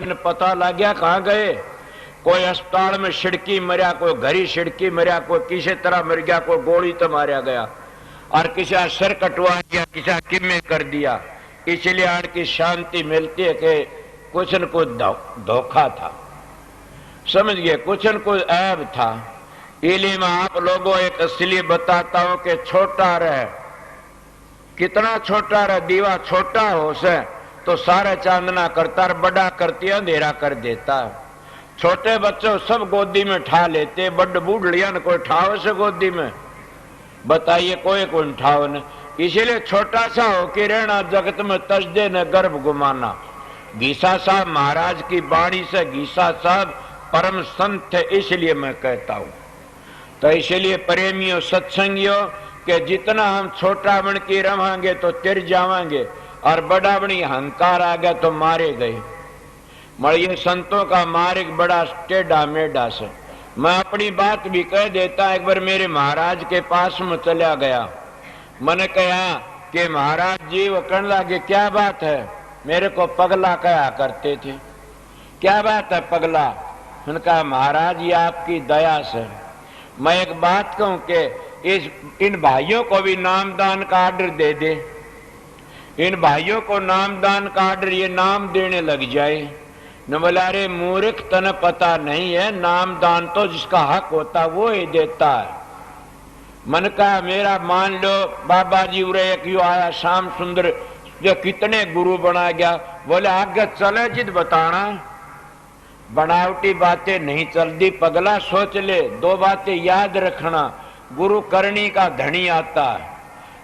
तेन पता लग गया कहाँ गए। कोई अस्पताल में छिड़की मरिया, कोई घरी छिड़की मरिया, कोई किसी तरह मर गया, कोई गोली तो मारा गया, और किसी सिर कटवा दिया, किसी किमे कर दिया। इसलिए आड़ की शांति मिलती है कि कुछ न कुछ धोखा था, समझ गए, कुछ न कुछ ऐब था। इसलिए मैं आप लोगों एक इसलिए बताता हूं कि छोटा रहे, कितना छोटा रहे, दीवा छोटा हो से तो सारे चांदना करता, और बड़ा करती अंधेरा कर देता। छोटे बच्चों सब गोदी में ठा लेते, बड़ बूढ़िया न कोई ठाव से गोदी में, बताइए, कोई कौन ठाव न। इसीलिए छोटा सा हो के रहना, जगत में तजदे न गर्भ गुमाना। गीसा साहब महाराज की बाणी से, गीसा साहब परम संत है, इसलिए मैं कहता हूं। तो इसलिए प्रेमियों, सत्संगियों, कि जितना हम छोटा बन के रवांगे तो तिर जावांगे, और बड़ा बनी अहंकार आ गया तो मारे गए। ये संतों का मार्ग बड़ा टेढ़ा मेढ़ा से। मैं अपनी बात भी कह देता। एक बार मेरे महाराज के पास में चला गया, मैंने कहा कि महाराज जी, वो कहने लगे क्या बात है, मेरे को पगला कहा करते थे, क्या बात है पगला। मैंने कहा महाराज ये आपकी दया से मैं एक बात कहूं कि इन भाइयों को भी नामदान का आर्डर दे दे, इन भाइयों को नामदान का आर्डर, ये नाम देने लग जाए न। बोला रे मूर्ख, तने पता नहीं है, नामदान तो जिसका हक होता वो ही देता है। मन का मेरा मान लो बाबा जी उरे एक यू आया श्याम सुंदर, जो कितने गुरु बना गया। बोले आगे चले जिद बताना, बनावटी बातें नहीं चलती पगला, सोच ले, दो बातें याद रखना, गुरु करनी का धनी आता है,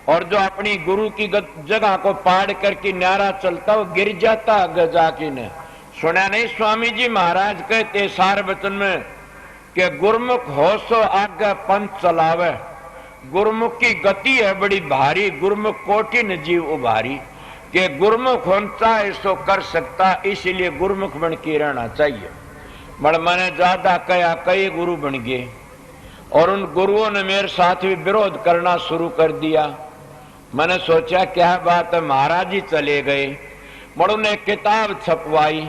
और जो अपनी गुरु की जगह को पाड़ करके न्यारा चलता वो गिर जाता आगे जाके। ने सुना नहीं स्वामी जी महाराज कहते सार वचन में कि गुरमुख हो सो आगे पंथ चलावे। गुरमुख की गति है बड़ी भारी, गुरमुख कोटि न जीव उभारी, कि गुरमुख होता है सो कर सकता, इसलिए गुरमुख बन के रहना चाहिए। बड़ मैंने ज्यादा कहा, कई गुरु बन गए, और उन गुरुओं ने मेरे साथ भी विरोध करना शुरू कर दिया। मैंने सोचा क्या बात है, महाराज जी चले गए। बड़ों ने किताब छपवाई,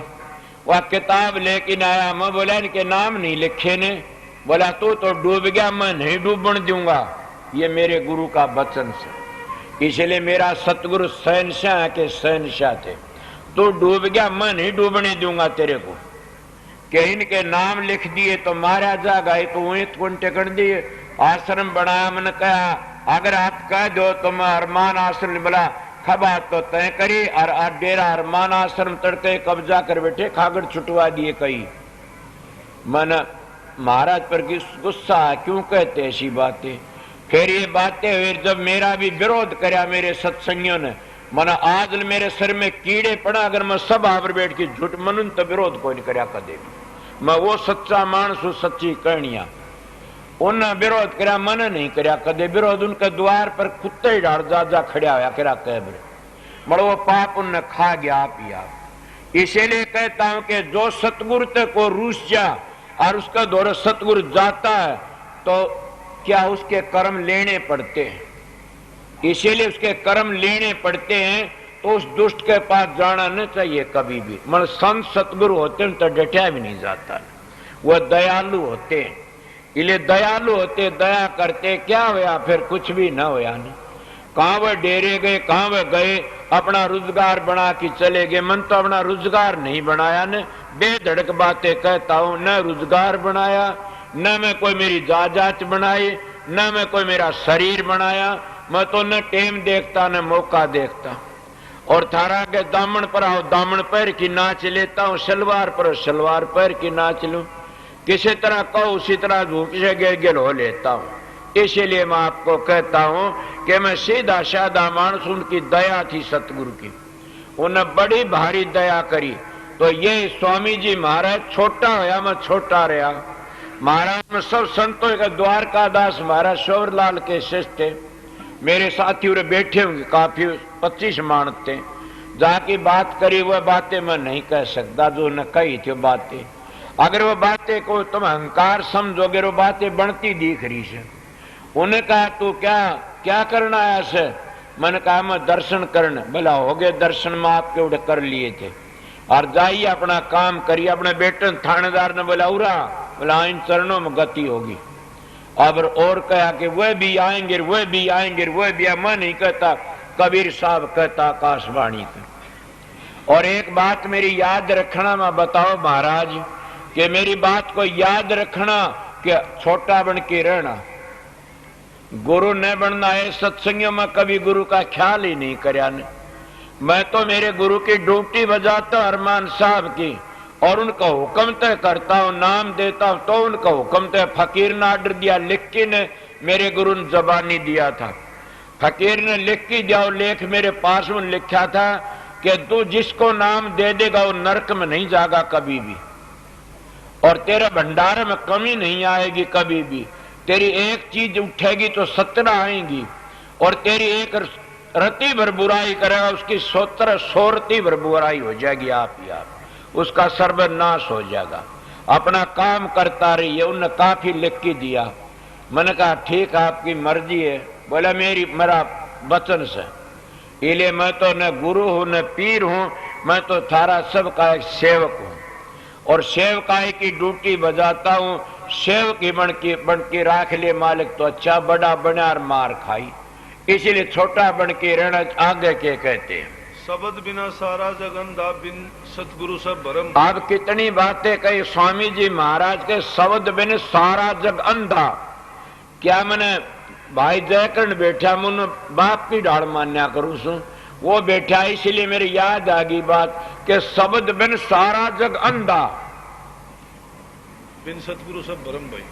वह किताब लेकिन आया, मैं बोला इनके नाम नहीं लिखे ने। बोला तू तो डूब गया, मैं नहीं डूबने दूंगा, ये मेरे गुरु का वचन से। इसलिए मेरा सतगुरु शहनशाह के शहनशाह थे। तू डूब गया, मैं नहीं डूबने दूंगा तेरे को, कि इनके नाम लिख दिए तो मारा जाएगा। तो वही कुंटे कर दिए, आश्रम बनाया। मैंने कहा अगर आप कह दो तो मैं अरमान आश्रम, बोला खबा तो तय करी, और डेरा अरमान आश्रम तड़के कब्जा कर बैठे, खागड़ छुटवा दिए कई। मन महाराज पर गुस्सा है, क्यों कहते ऐसी बातें। फिर ये बातें हुई, जब मेरा भी विरोध कराया मेरे सत्संगियों ने, मन आज मेरे सिर में कीड़े पड़ा, अगर मैं सब आवर बैठ के झूठ मनूं तो विरोध कोई नहीं कराया कदे। मैं वो सच्चा मानस हूं, सच्ची कहानियां। उन्हें विरोध कराया, मन नहीं कराया कदे विरोध। उनके द्वार पर कुत्ते ही डाल जा खड़ा होया करा कैबरे, मगर वो पाप उनने खा गया आप ही आप। इसीलिए कहता हूं कि जो सतगुरु तक को रूस जा और उसका दौरे सतगुरु जाता है तो क्या उसके कर्म लेने पड़ते हैं। इसीलिए उसके कर्म लेने पड़ते हैं, तो उस दुष्ट के पास जाना नहीं चाहिए कभी भी। मतलब संत सतगुरु होते हैं तो डटा भी नहीं जाता, वह दयालु होते हैं। इसलिए दयालु होते, दया करते, क्या होया फिर कुछ भी न होया नहीं। कहां वह डेरे गए, कहां वह गए, अपना रोजगार बना के चले गए। मन तो अपना रोजगार नहीं बनाया न, बेधड़क बातें कहता हूं, न रोजगार बनाया, न मैं कोई मेरी जायदाद बनाई, न मैं कोई मेरा शरीर बनाया। मैं तो न टेम देखता न मौका देखता। और थारा के दामन पर आओ, दामन पैर की नाच लेता हूं, सलवार पर सलवार पैर की नाच लूं। किसी तरह कहो उसी तरह झूठे गिल हो लेता हूं। इसलिए मैं आपको कहता हूं कि मैं सीधा साधा मानस, उनकी दया थी सतगुरु की, उन्हें बड़ी भारी दया करी। तो ये स्वामी जी महाराज छोटा होया, मैं छोटा रहा। महाराज में सब संतों का द्वारकादास महाराज शोरलाल के शिष्य थे। मेरे साथी उरे बैठे होंगे काफी 25 मानते, जाके बात करी वह बातें मैं नहीं कह सकता जो न कही थी बातें। अगर वो बातें को तुम अहंकार समझोगे, वो बातें बनती दिख रही से। उन्हें कहा तू क्या क्या करना आया से। मैंने कहा मैं दर्शन करने। बोला हो गए दर्शन में आपके उड़े कर लिए थे। और जाइए अपना काम करिए। अपने बेटे थानेदार ने बोला उरा, बोला इन चरणों में गति होगी। अब और कहा कि वह भी आएंगे, वह भी आएंगे, वह भी। मैं नहीं कहता, कबीर साहब कहता आकाशवाणी का। और एक बात मेरी याद रखना, मैं बताओ महाराज कि मेरी बात को याद रखना कि छोटा बन के रहना, गुरु न बनना है। सत्संगियों में कभी गुरु का ख्याल ही नहीं करया ने। मैं तो मेरे गुरु की ड्यूटी बजाता अरमान साहब की, और उनका हुक्म तय करता हूं, नाम देता हूं तो उनका हुक्म तय। फकीर ने आर्डर दिया, लिख के ने मेरे गुरु ने जबानी दिया था। फकीर ने लिख के दिया, लेख मेरे पास में लिखा था कि तू जिसको नाम दे देगा वो नरक में नहीं जाएगा कभी भी, और तेरे भंडार में कमी नहीं आएगी कभी भी। तेरी एक चीज उठेगी तो 17 आएंगी, और तेरी एक रति भर बुराई करेगा उसकी 100 रति भर बुराई हो जाएगी। आप ही आप उसका सर्वनाश हो जाएगा। अपना काम करता रहिए। उन्होंने काफी लिख के दिया। मैंने कहा ठीक है, आपकी मर्जी है। बोला मेरा वचन से, इसलिए मैं तो न गुरु हूं न पीर हूं, मैं तो थारा सबका एक सेवक हूं, और सेवकाई की ड्यूटी बजाता हूं। सेवक ही बन के राख ले मालिक तो अच्छा, बड़ा बना और मार खाई। इसीलिए छोटा बन के रहना। आगे के कहते हैं, शब्द बिना सारा जग अंधा, बिन सतगुरु सब भरम। आप कितनी बातें कही स्वामी जी महाराज के, शब्द बिन सारा जग अंधा। क्या मैंने भाई जयकरण बैठा, मुन बाप की डाड़ मान्या करूं सू, वो बैठा, इसलिए मेरी याद आ गई बात कि शब्द बिन सारा जग अंधा, बिन सतगुरु सब भरम भाई,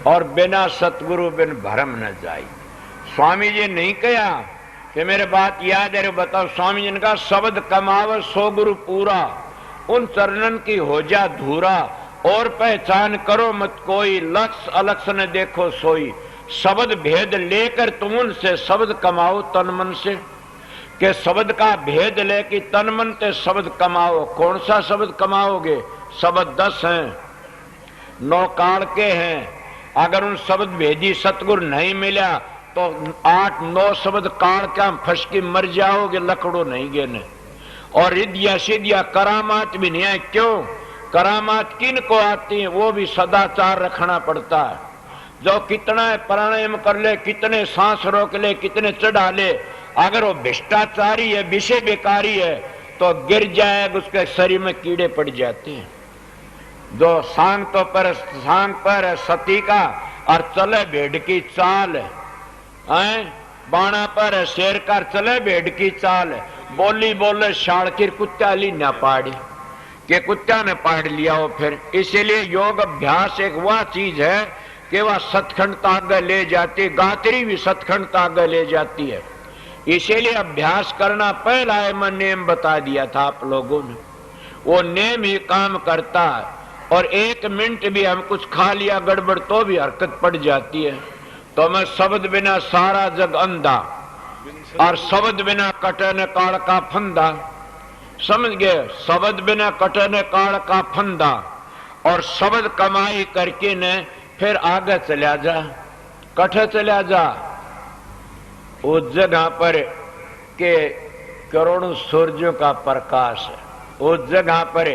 और बिना सतगुरु बिन भरम न जाई। स्वामी जी नहीं कहा कि मेरे बात याद है, बताओ। स्वामी जी ने कहा शब्द कमाव सो गुरु पूरा, उन चरणन की हो जा धूरा, और पहचान करो मत कोई, लक्ष्य अलक्ष्य न देखो सोई। शब्द भेद लेकर तुम उनसे शब्द कमाओ तन मन से, कि शब्द का भेद लेके तन मन से शब्द कमाओ। कौन सा शब्द कमाओगे? शब्द 10 हैं, 9 काल के हैं। अगर उन शब्द भेदी सतगुरु नहीं मिला तो 8-9 शब्द काल का फंस के मर जाओगे, लकड़ो नहीं गेने। और रिद्धिया सिद्धिया करामात भी नहीं है। क्यों? करामात किन को आती है? वो भी सदाचार रखना पड़ता है। जो कितना प्राणायाम कर ले, कितने सांस रोक ले, कितने चढ़ा ले, अगर वो भ्रष्टाचारी है, विषय बेकारी है, तो गिर जाएगा, उसके शरीर में कीड़े पड़ जाते हैं। जो सांग पर सती का, और चले भेड़ की चाल, बाणा पर शेर कर चले भेड़ की चाल। बोली बोले शाड़ की कुत्ता ली ना पाड़ी, के कुत्ता ने पाड़ लिया हो। फिर इसीलिए योग अभ्यास एक वह चीज है कि वह सतखंडता आगे ले जाती, गात्री भी सतखंडता आगे ले जाती है। इसीलिए अभ्यास करना पहला है, मैं नेम बता दिया था आप लोगों ने, वो नेम ही काम करता है। और 1 मिनट भी हम कुछ खा लिया गड़बड़ तो भी हरकत पड़ जाती है। तो मैं शब्द बिना सारा जग अंधा, और शब्द बिना कटे न काल का फंदा। समझ गए? शब्द बिना कटे न काल का फंदा, और शब्द कमाई करके ने फिर आगे चला जा, कटे चला जा। उस जगह पर के करोड़ों सूर्यों का प्रकाश है, उस जगह पर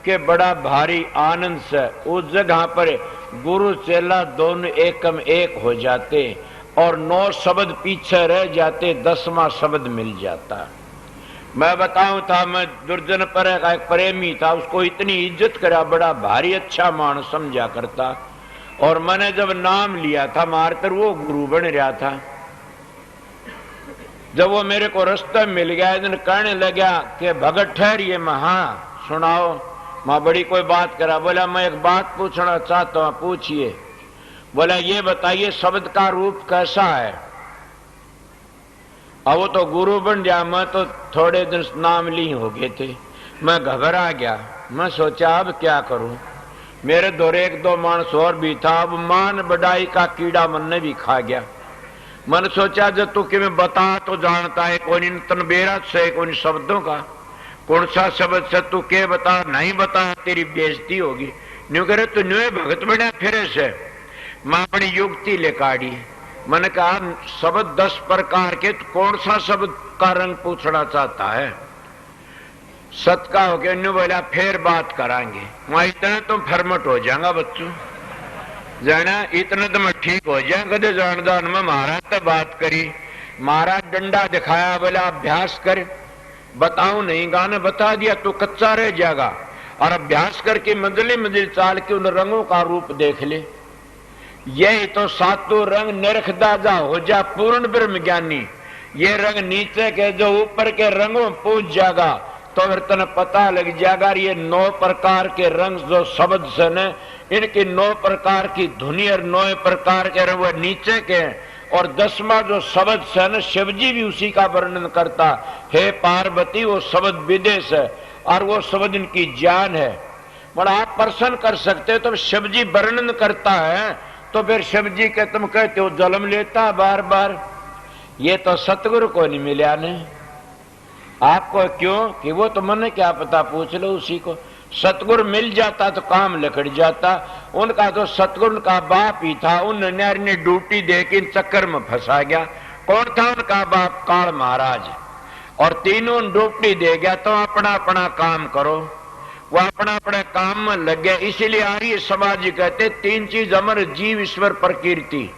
के बड़ा भारी आनंद से, उस जगह पर गुरु चेला दोनों एकम एक हो जाते, और 9 शब्द पीछे रह जाते, 10वां शब्द मिल जाता। मैं बताऊं था, मैं दुर्जन पर का एक प्रेमी था, उसको इतनी इज्जत करा, बड़ा भारी अच्छा मानस समझा करता। और मैंने जब नाम लिया था मारकर, वो गुरु बन रहा था। जब वो मेरे को रास्ते मिल गया, दिन कहने लगा कि भगत ठहरिए। मैं हाँ सुनाओ। मां बड़ी कोई बात करा। बोला मैं एक बात पूछना चाहता हूं, पूछिए। बोला ये बताइए शब्द का रूप कैसा है? अब वो तो गुरु बन गया, मैं तो थोड़े दिन नाम ली हो गए थे। मैं घबरा गया, मैं सोचा अब क्या करूं। मेरे दौर 1-2 मानस और भी था, अब मान बढ़ाई का कीड़ा मन ने भी खा गया। मैंने सोचा जब तू कि बता तो जानता है, कोई तनबेरा से कोई शब्दों का, कौन सा शब्द से तू के बता, नहीं बता तेरी बेइज्जती होगी। न्यू करे तू न्यू भगत बना फिर से। मां बड़ी युक्ति ले काढ़ी। मैंने कहा शब्द 10 प्रकार के, तो कौन सा शब्द का रंग पूछना चाहता है? सत का हो गया, न्यू बोला फिर बात करांगे। वहां इतना तुम फरमट हो जाएगा बच्चों, जाना इतना तो मैं ठीक हो जाए। कदे जानदान में महाराज तो बात करी, महाराज डंडा दिखाया, बोला अभ्यास कर। बताऊं नहीं, गाने बता दिया तो कच्चा रह जाएगा, और अभ्यास करके मंजिल मंजिल चाल के उन रंगों का रूप देख ले। यही तो सातों रंग निरखदा जा हो जा पूर्ण ब्रह्म ज्ञानी। ये रंग नीचे के जो ऊपर के रंगों पूछ जाएगा तो फिर तने पता लग जाएगा ये 9 प्रकार के रंग जो शब्द से न, इनकी 9 प्रकार की धुनी और 9 प्रकार के रंग वो नीचे के। और 10वां जो शब्द से न, शिव जी भी उसी का वर्णन करता, हे पार्वती वो शब्द विदेश है और वो शब्द इनकी जान है। बड़ा आप प्रश्न कर सकते हो, तो शिव जी वर्णन करता है तो फिर शिव जी के तुम कहते हो जन्म लेता बार बार। ये तो सतगुरु को नहीं मिला ने आपको, क्यों कि वो तो मन क्या पता, पूछ लो उसी को। सतगुरु मिल जाता तो काम लकड़ जाता। उनका तो सतगुरु का बाप ही था, उन न्यारी ने ड्यूटी दे के इन चक्कर में फंसा गया। कौन था उनका बाप? काल महाराज। और तीनों ड्यूटी दे गया तो अपना अपना काम करो, वो अपना अपने काम में लग गया। इसीलिए आर्य समाज कहते 3 चीज अमर, जीव ईश्वर प्रकृति।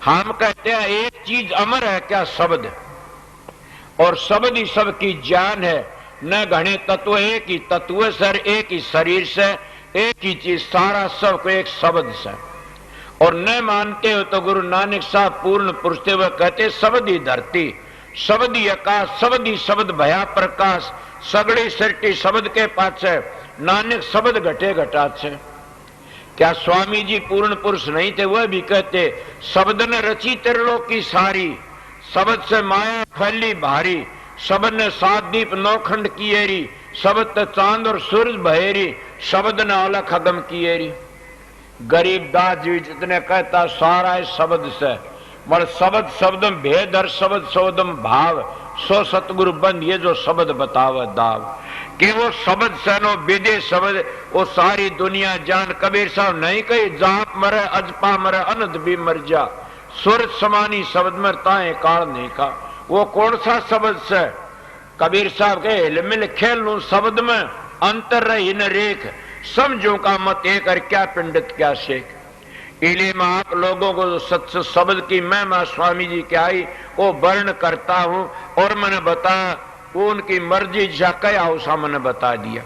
हम कहते हैं एक चीज अमर है क्या? शब्द। और शब्द ही सबकी जान है। न घने तत्व, एक ही तत्व सर, एक ही शरीर से, एक ही चीज, सारा सब को एक शब्द से। और न मानते हो तो गुरु नानक साहब पूर्ण पुरुष थे, वह कहते शब्द ही धरती, शब्द ही आकाश, शब्द ही शब्द भया प्रकाश, सगड़ी सृष्टि शब्द के पाछे, नानक शब्द घटे घटाछे। क्या स्वामी जी पूर्ण पुरुष नहीं थे? वह भी कहते शब्द ने रची त्रिलोक की सारी, शब्द से माया फैली भारी, शब्द ने 7 दीप 9 खंड किएरी, शब्द ने चांद और सूरज बहेरी, शब्द ने अलख अगम किएरी। गरीबदास जी जितने कहता सारा है शब्द से, मगर शब्द शब्दम भेद हर शब्द शोधम भाव, सो सतगुरु बंद ये जो शब्द बताव दाव। कि वो शब्द से नो विदे शब्द वो सारी दुनिया जान। कबीर साहब नहीं कही जाप मरे अजपा मरे अनंत भी मर जा, सूरज समानी शब्द मरता है काल नहीं का। वो कौन सा शब्द से? कबीर साहब के हिल मिल खेल लू शब्द में अंतर रही न रेख, समझो का मत एक और क्या पंडित क्या शेख। इले में आप लोगों को सत्य शब्द की महिमा स्वामी जी क्या आई वो वर्ण करता हूं, और मैंने बताया वो उनकी मर्जी जा क्या उसा मैंने बता दिया।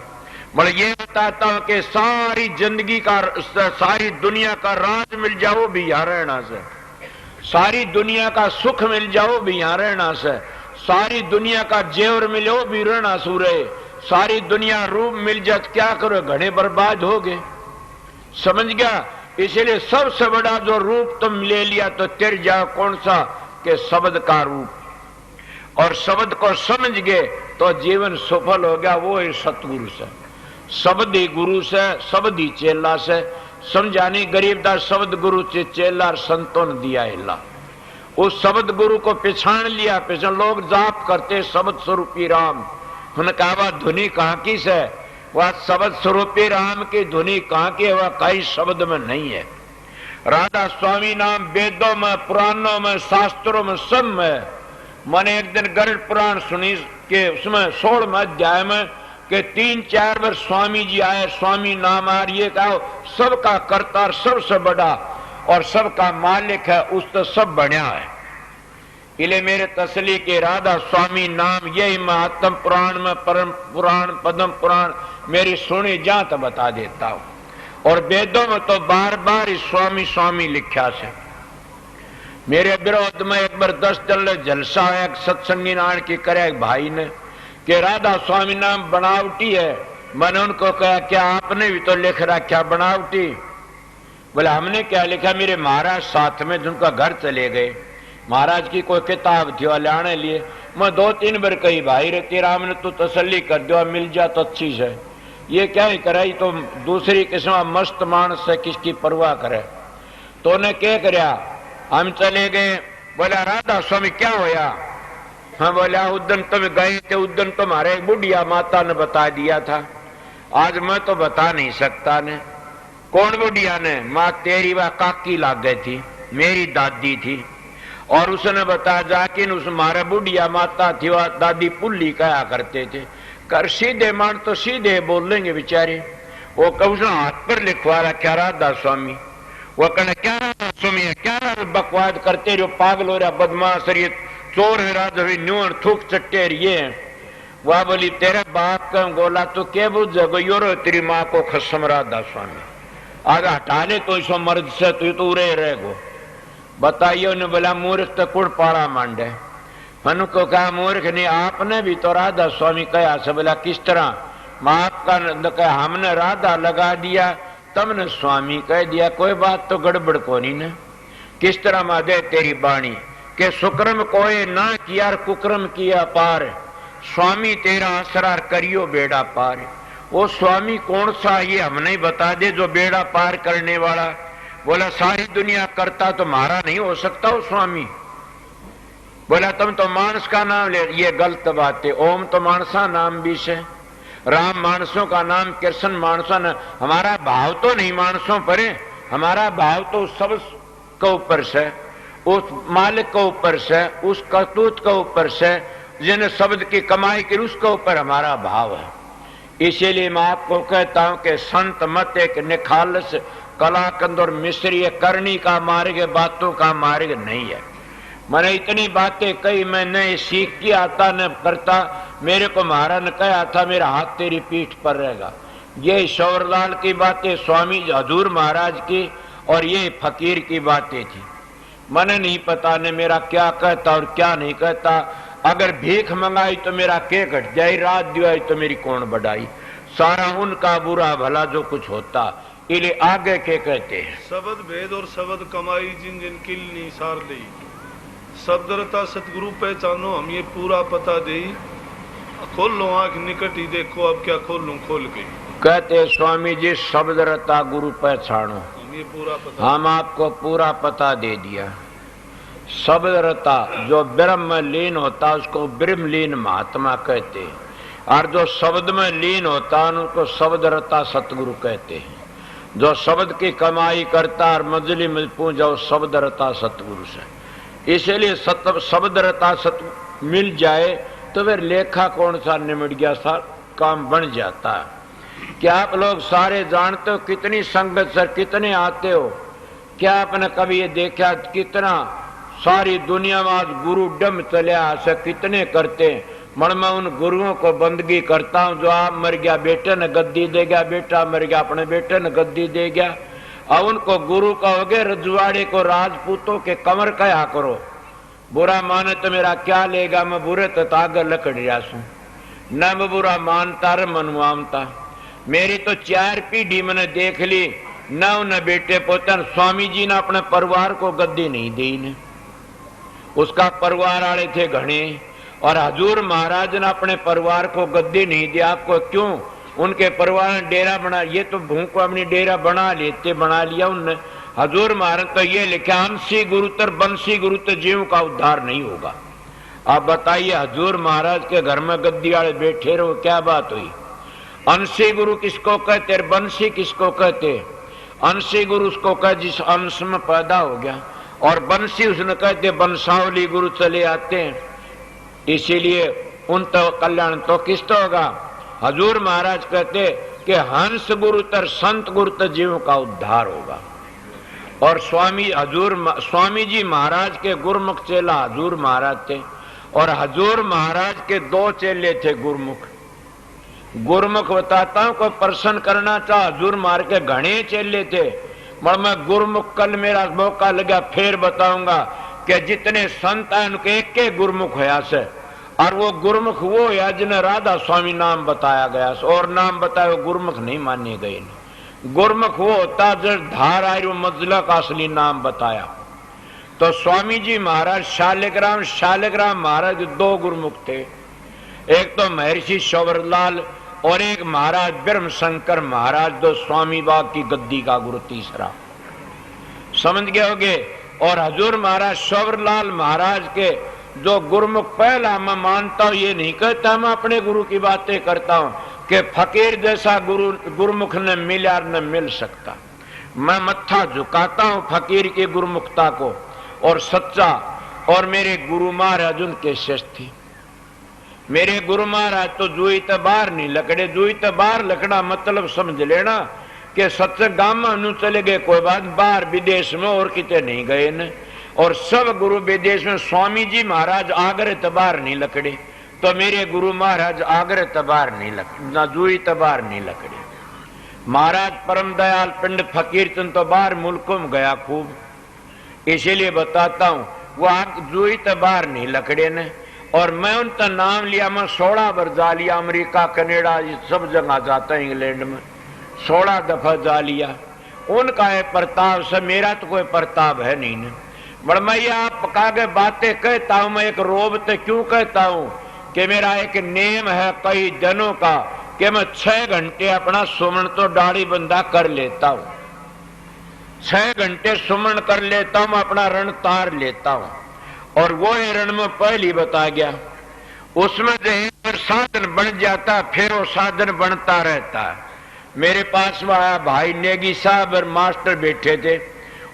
मैं ये बताता हूं कि सारी जिंदगी का, सारी दुनिया का राज मिल जाओ भी यहां रहना से, सारी दुनिया का सुख मिल जाओ भी यहां रहना से, सारी दुनिया का जेवर मिलो भी रहना सूरे, सारी दुनिया रूप मिल जात क्या करो? घने बर्बाद हो गए। समझ गया? इसलिए सबसे बड़ा जो रूप तुम ले लिया तो तिर जाओ कौन सा? के शब्द का रूप। और शब्द को समझ गए तो जीवन सफल हो गया। वो है सतगुरु से, शब्द ही गुरु से, शब्द ही चेला से। समझानी गरीबदास शब्द गुरु से चेला संतों ने दिया हिला। उस शब्द गुरु को पहचान लिया। पहचान लोग जाप करते शब्द स्वरूपी राम, उन्होंने कहा धुनी कहां की से? वह शब्द स्वरूपी राम की धुनी कहां की है? वह कई शब्द में नहीं है। राधा स्वामी नाम वेदों में, पुराणों में, शास्त्रों में, सब में। मैंने एक दिन गरुड़ पुराण सुनी के उसमें 16वें अध्याय में कि 3-4 बार स्वामी जी आए, स्वामी नाम आ रही है। कहा सबका कर्ता, सबसे बड़ा और सबका मालिक है, उस तो सब बढ़िया है। इले मेरे तसली के राधा स्वामी नाम यही महात्म पुराण में, परम पुराण, पद्म पुराण मेरी सुनी जा तो बता देता हूं। और वेदों में तो बार बार ही स्वामी स्वामी लिखा से। मेरे विरोध में एक बार 10 दिन जलसा है, एक सत्संगी नारायण की करे एक भाई ने कि राधा स्वामी नाम बनावटी है। मैंने उनको कहा क्या आपने भी तो लिख रखा बनावटी? बोले हमने क्या लिखा? मेरे महाराज साथ में जिनका घर चले गए, महाराज की कोई किताब थी वाले आने लिए। मैं 2-3 बार कही भाई रे तेरा हमने तो तसल्ली कर दो, मिल जा तो अच्छी से। ये क्या ही कराई तो दूसरी किस्म मस्त मानस से किसकी परवाह करे। तो ने क्या करया? हम चले गए। बोला राधा स्वामी क्या होया? हाँ बोला उदन तुम गए थे, उदन तुम्हारे एक बुढ़िया माता ने बता दिया था, आज मैं तो बता नहीं सकता ने। कौन बुढ़िया ने? माँ तेरी वह काकी लाग गई थी, मेरी दादी थी। और उसने बताया जाकिन उस मारे बुढ़िया माता थी, वह दादी पुल्ली कहा करते थे। कर सीधे मान तो सीधे बोल लेंगे बेचारे। वो कब हाथ पर लिखवा रहा क्या राधा स्वामी, वो कहना क्या राधा स्वामी है, क्या बकवाद करते रहो, पागल हो रहा, बदमाश ये चोर है, राधा न्यून थूक चट्टे ये है। वह बोली तेरे बाप का गोला तो क्या बुझ गयो तेरी माँ को खसम राधा स्वामी, आगे हटा ले तो इसो मर्द से तो उरे रहेगो। बताइए उन्हें बोला मूर्ख तो कुड़ पाड़ा मांडे। मनु को कहा मूर्ख नहीं, आपने भी तो राधा स्वामी कहा से। बोला किस तरह, माप का कहा हमने राधा लगा दिया, तुमने स्वामी कह दिया, कोई बात तो गड़बड़ को नहीं ना। किस तरह मादे तेरी बाणी के सुक्रम कोई ना किया कुक्रम किया पार, स्वामी तेरा असरार करियो बेड़ा पार। वो स्वामी कौन सा ये हम नहीं बता दे जो बेड़ा पार करने वाला। बोला सारी दुनिया करता तो मारा नहीं हो सकता वो स्वामी। बोला तुम तो मानस का नाम ले, ये गलत बात है। ओम तो मानसा नाम भी से, राम मानसों का नाम, कृष्ण मानसों ने। हमारा भाव तो नहीं मानसों पर है, हमारा भाव तो सब के ऊपर से, उस मालिक के ऊपर से, उस करतूत के ऊपर से, जिन्हें शब्द की कमाई की उसके ऊपर हमारा भाव है। इसीलिए मैं आपको कहता हूं कि संत मत एक निखालस कलाकंद और मिश्री करनी का मार्ग, बातों का मार्ग नहीं है। मैंने इतनी बातें कही, मैं न सीख के आता न करता। मेरे को महाराज ने कहा था मेरा हाथ तेरी पीठ पर रहेगा। ये शौरलाल की बातें, स्वामी हजूर महाराज की, और ये फकीर की बातें थी। मैंने नहीं पता न मेरा क्या कहता और क्या नहीं कहता। अगर भीख मंगाई तो मेरा के घट जाए, रात दिवाई तो मेरी कौन बढ़ाई। सारा उनका बुरा भला जो कुछ होता। इले आगे के कहते हैं शब्द भेद और शब्द कमाई जिन जिन किल निसार ली, शब्दरता सतगुरु पहचानो हम ये पूरा पता दे। खोल लो आंख निकट ही देखो, अब क्या खोल लूं खोल के। कहते स्वामी जी शब्दरता गुरु पहचानो, हम ये पूरा पता, हम आपको पूरा पता दे दिया। शब्दरता जो ब्रह्म में लीन होता उसको ब्रह्मलीन महात्मा कहते हैं, और जो शब्द में लीन होता उनको शब्दरता सतगुरु कहते हैं। जो शब्द की कमाई करता और मजली में पूजा शब्दरता सतगुरु से। इसलिए शब्दरता सत मिल जाए तो फिर लेखा कौन सा निमट गया सा काम बन जाता है। क्या आप लोग सारे जानते हो कितनी संगत सर कितने आते हो? क्या आपने कभी ये देखा कितना सारी दुनिया में आज गुरु डम चलिया से कितने करते हैं। मन में उन गुरुओं को बंदगी करता हूं जो आप मर गया बेटे ने गद्दी दे गया, बेटा मर गया अपने बेटे ने गद्दी दे गया। अब उनको गुरु कहोगे, रजवाड़े को राजपूतों के कमर कया करो। बुरा माने तो मेरा क्या लेगा, मैं बुरे तो ताग लकड़ रहा सू न मैं बुरा मानता रे मनुआमता। मेरी तो 4 पीढ़ी मैंने देख ली, न उन बेटे पोते स्वामी जी ने अपने परिवार को गद्दी नहीं दी ने। उसका परिवार वाले थे घने, और हजूर महाराज ने अपने परिवार को गद्दी नहीं दिया। आपको क्यों? उनके परिवार ने डेरा बना, ये तो भूख अपनी डेरा बना लिया उनने। हजूर महाराज तो ये लिखा अंशी गुरु तर बंशी गुरु तो जीव का उद्धार नहीं होगा। आप बताइए हजूर महाराज के घर में गद्दी वाले बैठे रहो, क्या बात हुई? अंशी गुरु किसको कहते, बंशी किसको कहते? अंशी गुरु उसको कह जिस अंश में पैदा हो गया, और बंशी उसने कहते बंशावली गुरु चले आते हैं। इसीलिए उन तो कल्याण तो किस तो होगा? हजूर महाराज कहते कि हंस गुरु तर संत गुरु तर जीव का उद्धार होगा। और स्वामी जी महाराज के गुरुमुख चेला हजूर महाराज थे, और हजूर महाराज के 2 चेले थे गुरुमुख। गुरुमुख बताता हूं को प्रसन्न करना चाह, हजूर महाराज के घने चेले थे। मैं गुरुमुख कल मेरा मौका लगा फिर बताऊंगा कि जितने संत हैं उनके एक गुरुमुख होया से, और वो गुरुमुख वो है जिन्हें राधा स्वामी नाम बताया गया, और नाम बताया गुरुमुख नहीं माने गए। गुरुमुख वो होता जो धार आयु मजला का असली नाम बताया। तो स्वामी जी महाराज शालिग्राम महाराज 2 गुरुमुख थे। एक तो महर्षि शौरलाल और एक महाराज ब्रह्म शंकर महाराज, दो स्वामी बाग की गद्दी का गुरु तीसरा। समझ गए होगे? और हजूर महाराज शौरलाल महाराज के जो गुरुमुख पहला मैं मानता हूं, ये नहीं कहता मैं अपने गुरु की बातें करता हूं कि फकीर जैसा गुरुमुख न मिला न मिल सकता। मैं मत्था झुकाता हूं फकीर की गुरुमुखता को और सच्चा, और मेरे गुरु महाराज उनके शिष्य थे। मेरे गुरु महाराज तो जुई तो बाहर नहीं लकड़े। जुई तो बाहर लकड़ा मतलब समझ लेना कि सत्संग गांव में चले गए कोई बात, बाहर विदेश में और किते नहीं गए न। और सब गुरु विदेश में, स्वामी जी महाराज आगरे तो बाहर नहीं लकड़े, तो मेरे गुरु महाराज आगरे तो बाहर नहीं लकड़े, ना जुई तो बाहर नहीं लकड़े। महाराज परम दयाल पंडित फकीर चंद तो बाहर मुल्कों में गया खूब, इसीलिए बताता हूं वो जुई तो बाहर नहीं लकड़े ने। और मैं उनका नाम लिया, मैं 16 बार जा लिया, अमेरिका कनाडा सब जगह जाता है, इंग्लैंड में 16 दफा जा लिया। उनका है प्रताप से, मेरा तो कोई प्रताप है नहीं न। बड़ मैं ये आप पका के बातें कहता हूं, मैं एक रोबते क्यों कहता हूं कि मेरा एक नेम है कई दिनों का कि मैं 6 घंटे अपना सुमन तो दाढ़ी बंदा कर लेता हूं, 6 घंटे सुमन कर लेता हूं, अपना रण तार लेता हूं। और वो रण में पहली बता गया, उसमें जो साधन बन जाता फिर वो साधन बनता रहता है। मेरे पास में आया भाई नेगी साहब और मास्टर बैठे थे,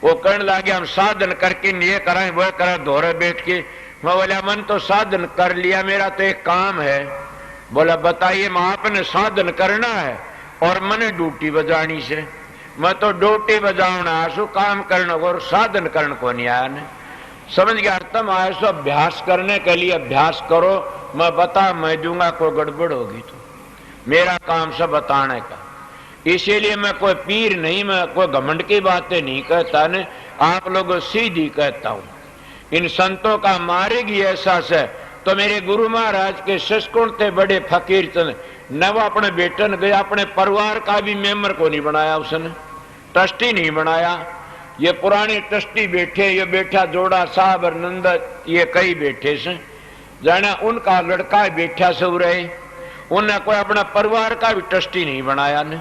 वो कहने लगे हम साधन करके ये कराएं वह करा दोहरे बैठ के। मैं बोला मन तो साधन कर लिया, मेरा तो एक काम है। बोला बताइए। मैं आपने साधन करना है और मैंने ड्यूटी बजानी से। मैं तो ड्यूटी बजाना आसू, काम करने को और साधन करने को नहीं आया ने। समझ गया तुम आए सो अभ्यास करने के लिए, अभ्यास करो, मैं बता मैं दूंगा, कोई गड़बड़ होगी तो मेरा काम सब बताने का। इसीलिए मैं कोई पीर नहीं, मैं कोई घमंड की बातें नहीं कहता ने, आप लोगों सीधी कहता हूं। इन संतों का मार्ग ही ऐसा है। तो मेरे गुरु महाराज के शिष्य थे बड़े फकीर चंद, न वो अपने बेटे ने गया, अपने परिवार का भी मेंबर को नहीं बनाया उसने, ट्रस्टी नहीं बनाया। ये पुराने ट्रस्टी बैठे, ये बैठा जोड़ा साहब और नंद, ये कई बैठे से जाना, उनका लड़का बैठा से रहे, उन्हें कोई अपना परिवार का भी ट्रस्टी नहीं बनाया ने।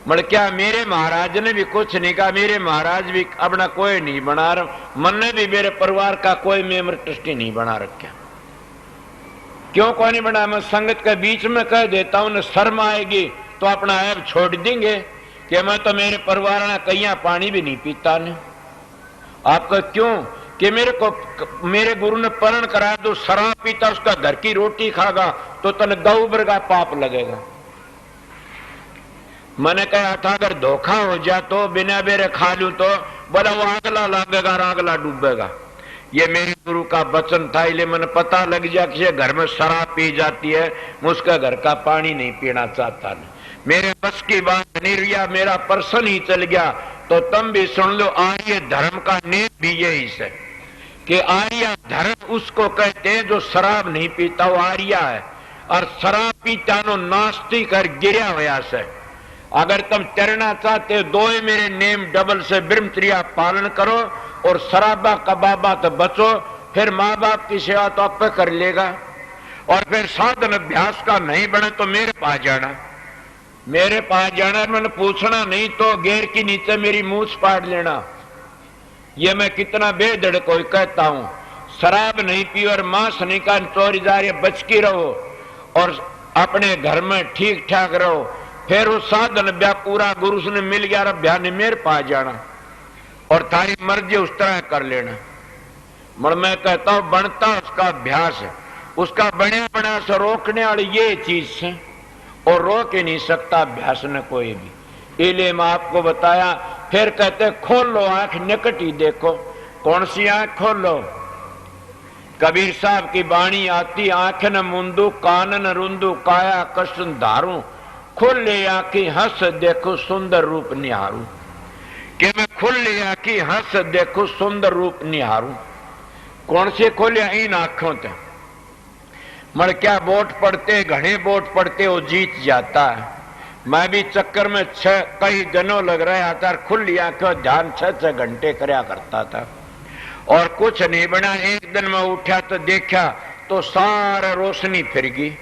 मगर क्या मेरे महाराज ने भी कुछ नहीं कहा, मेरे महाराज भी अपना कोई नहीं बना रहा, मन ने भी मेरे परिवार का कोई मेंबर ट्रस्टी नहीं बना रखा। क्यों कौन नहीं बना? मैं संगत के बीच में कह देता हूं, शर्म आएगी तो अपना ऐप छोड़ देंगे कि मैं तो मेरे परिवार ने कहीं पानी भी नहीं पीता ने। आपका क्यों कि मेरे गुरु ने परण कराया, तो शराब पीता उसका घर की रोटी खागा तो तन गौबर का पाप लगेगा। मैंने कहा था अगर धोखा हो जाए तो बिना बेरे खा लूं तो बोला वो आगला लगेगा, आगला डूबेगा। ये मेरे गुरु का वचन था, इसलिए मैंने पता लग जाए कि घर में शराब पी जाती है, मैं उसका घर का पानी नहीं पीना चाहता नहीं। मेरे बस की बात नहीं रिया, मेरा पर्सन ही चल गया। तो तुम भी सुन लो, आर्य धर्म का नेम भी यही है कि आर्य धर्म उसको कहते हैं जो शराब नहीं पीता, वो आर्य है। और शराब पीता नो नास्तिक कर गिरा हुआ से। अगर तुम तैरना चाहते हो, दो ही मेरे नेम डबल से ब्रह्मचर्या पालन करो और शराबा कबाबा तो बचो, फिर माँ बाप की सेवा तो आप कर लेगा। और फिर साधन अभ्यास का नहीं बने तो मेरे पास जाना, मेरे पास जाना, मैंने पूछना नहीं तो गेर की नीचे मेरी मूछ पाड़ लेना। ये मैं कितना बेधड़ कोई कहता हूं, शराब नहीं पी और मांस नहीं का, चोरी जारी बच की रहो और अपने घर में ठीक ठाक रहो। फिर उस साधन ब्याह पूरा गुरु ने मिल गया, ब्याह ने मेरे पास जाना और थारी मर्जी उस तरह कर लेना। मगर मैं कहता हूं बनता उसका अभ्यास है, उसका बने बना से रोकने वाली ये चीज है और रोक ही नहीं सकता अभ्यास ने कोई भी। इसलिए मैं आपको बताया। फिर कहते खोलो आंख, निकट ही देखो। कौन सी आंख खोलो? कबीर साहब की वाणी आती, आंख न मुंदू कान न रुंदू काया कष्ट धारू, खुले आंखी हंस देखो सुंदर रूप निहारू। कि मैं खुले आंखी हंस देखो सुंदर रूप निहारू। कौन से खोले? इन आंखों से। मर क्या वोट पड़ते, घने वोट पड़ते, वो जीत जाता है। मैं भी चक्कर में कई दिनों लग रहा था, खुली आंखों ध्यान 6-6 घंटे करया करता था और कुछ नहीं बना। एक दिन मैं उठा तो देखा तो सारा रोशनी फिर गई।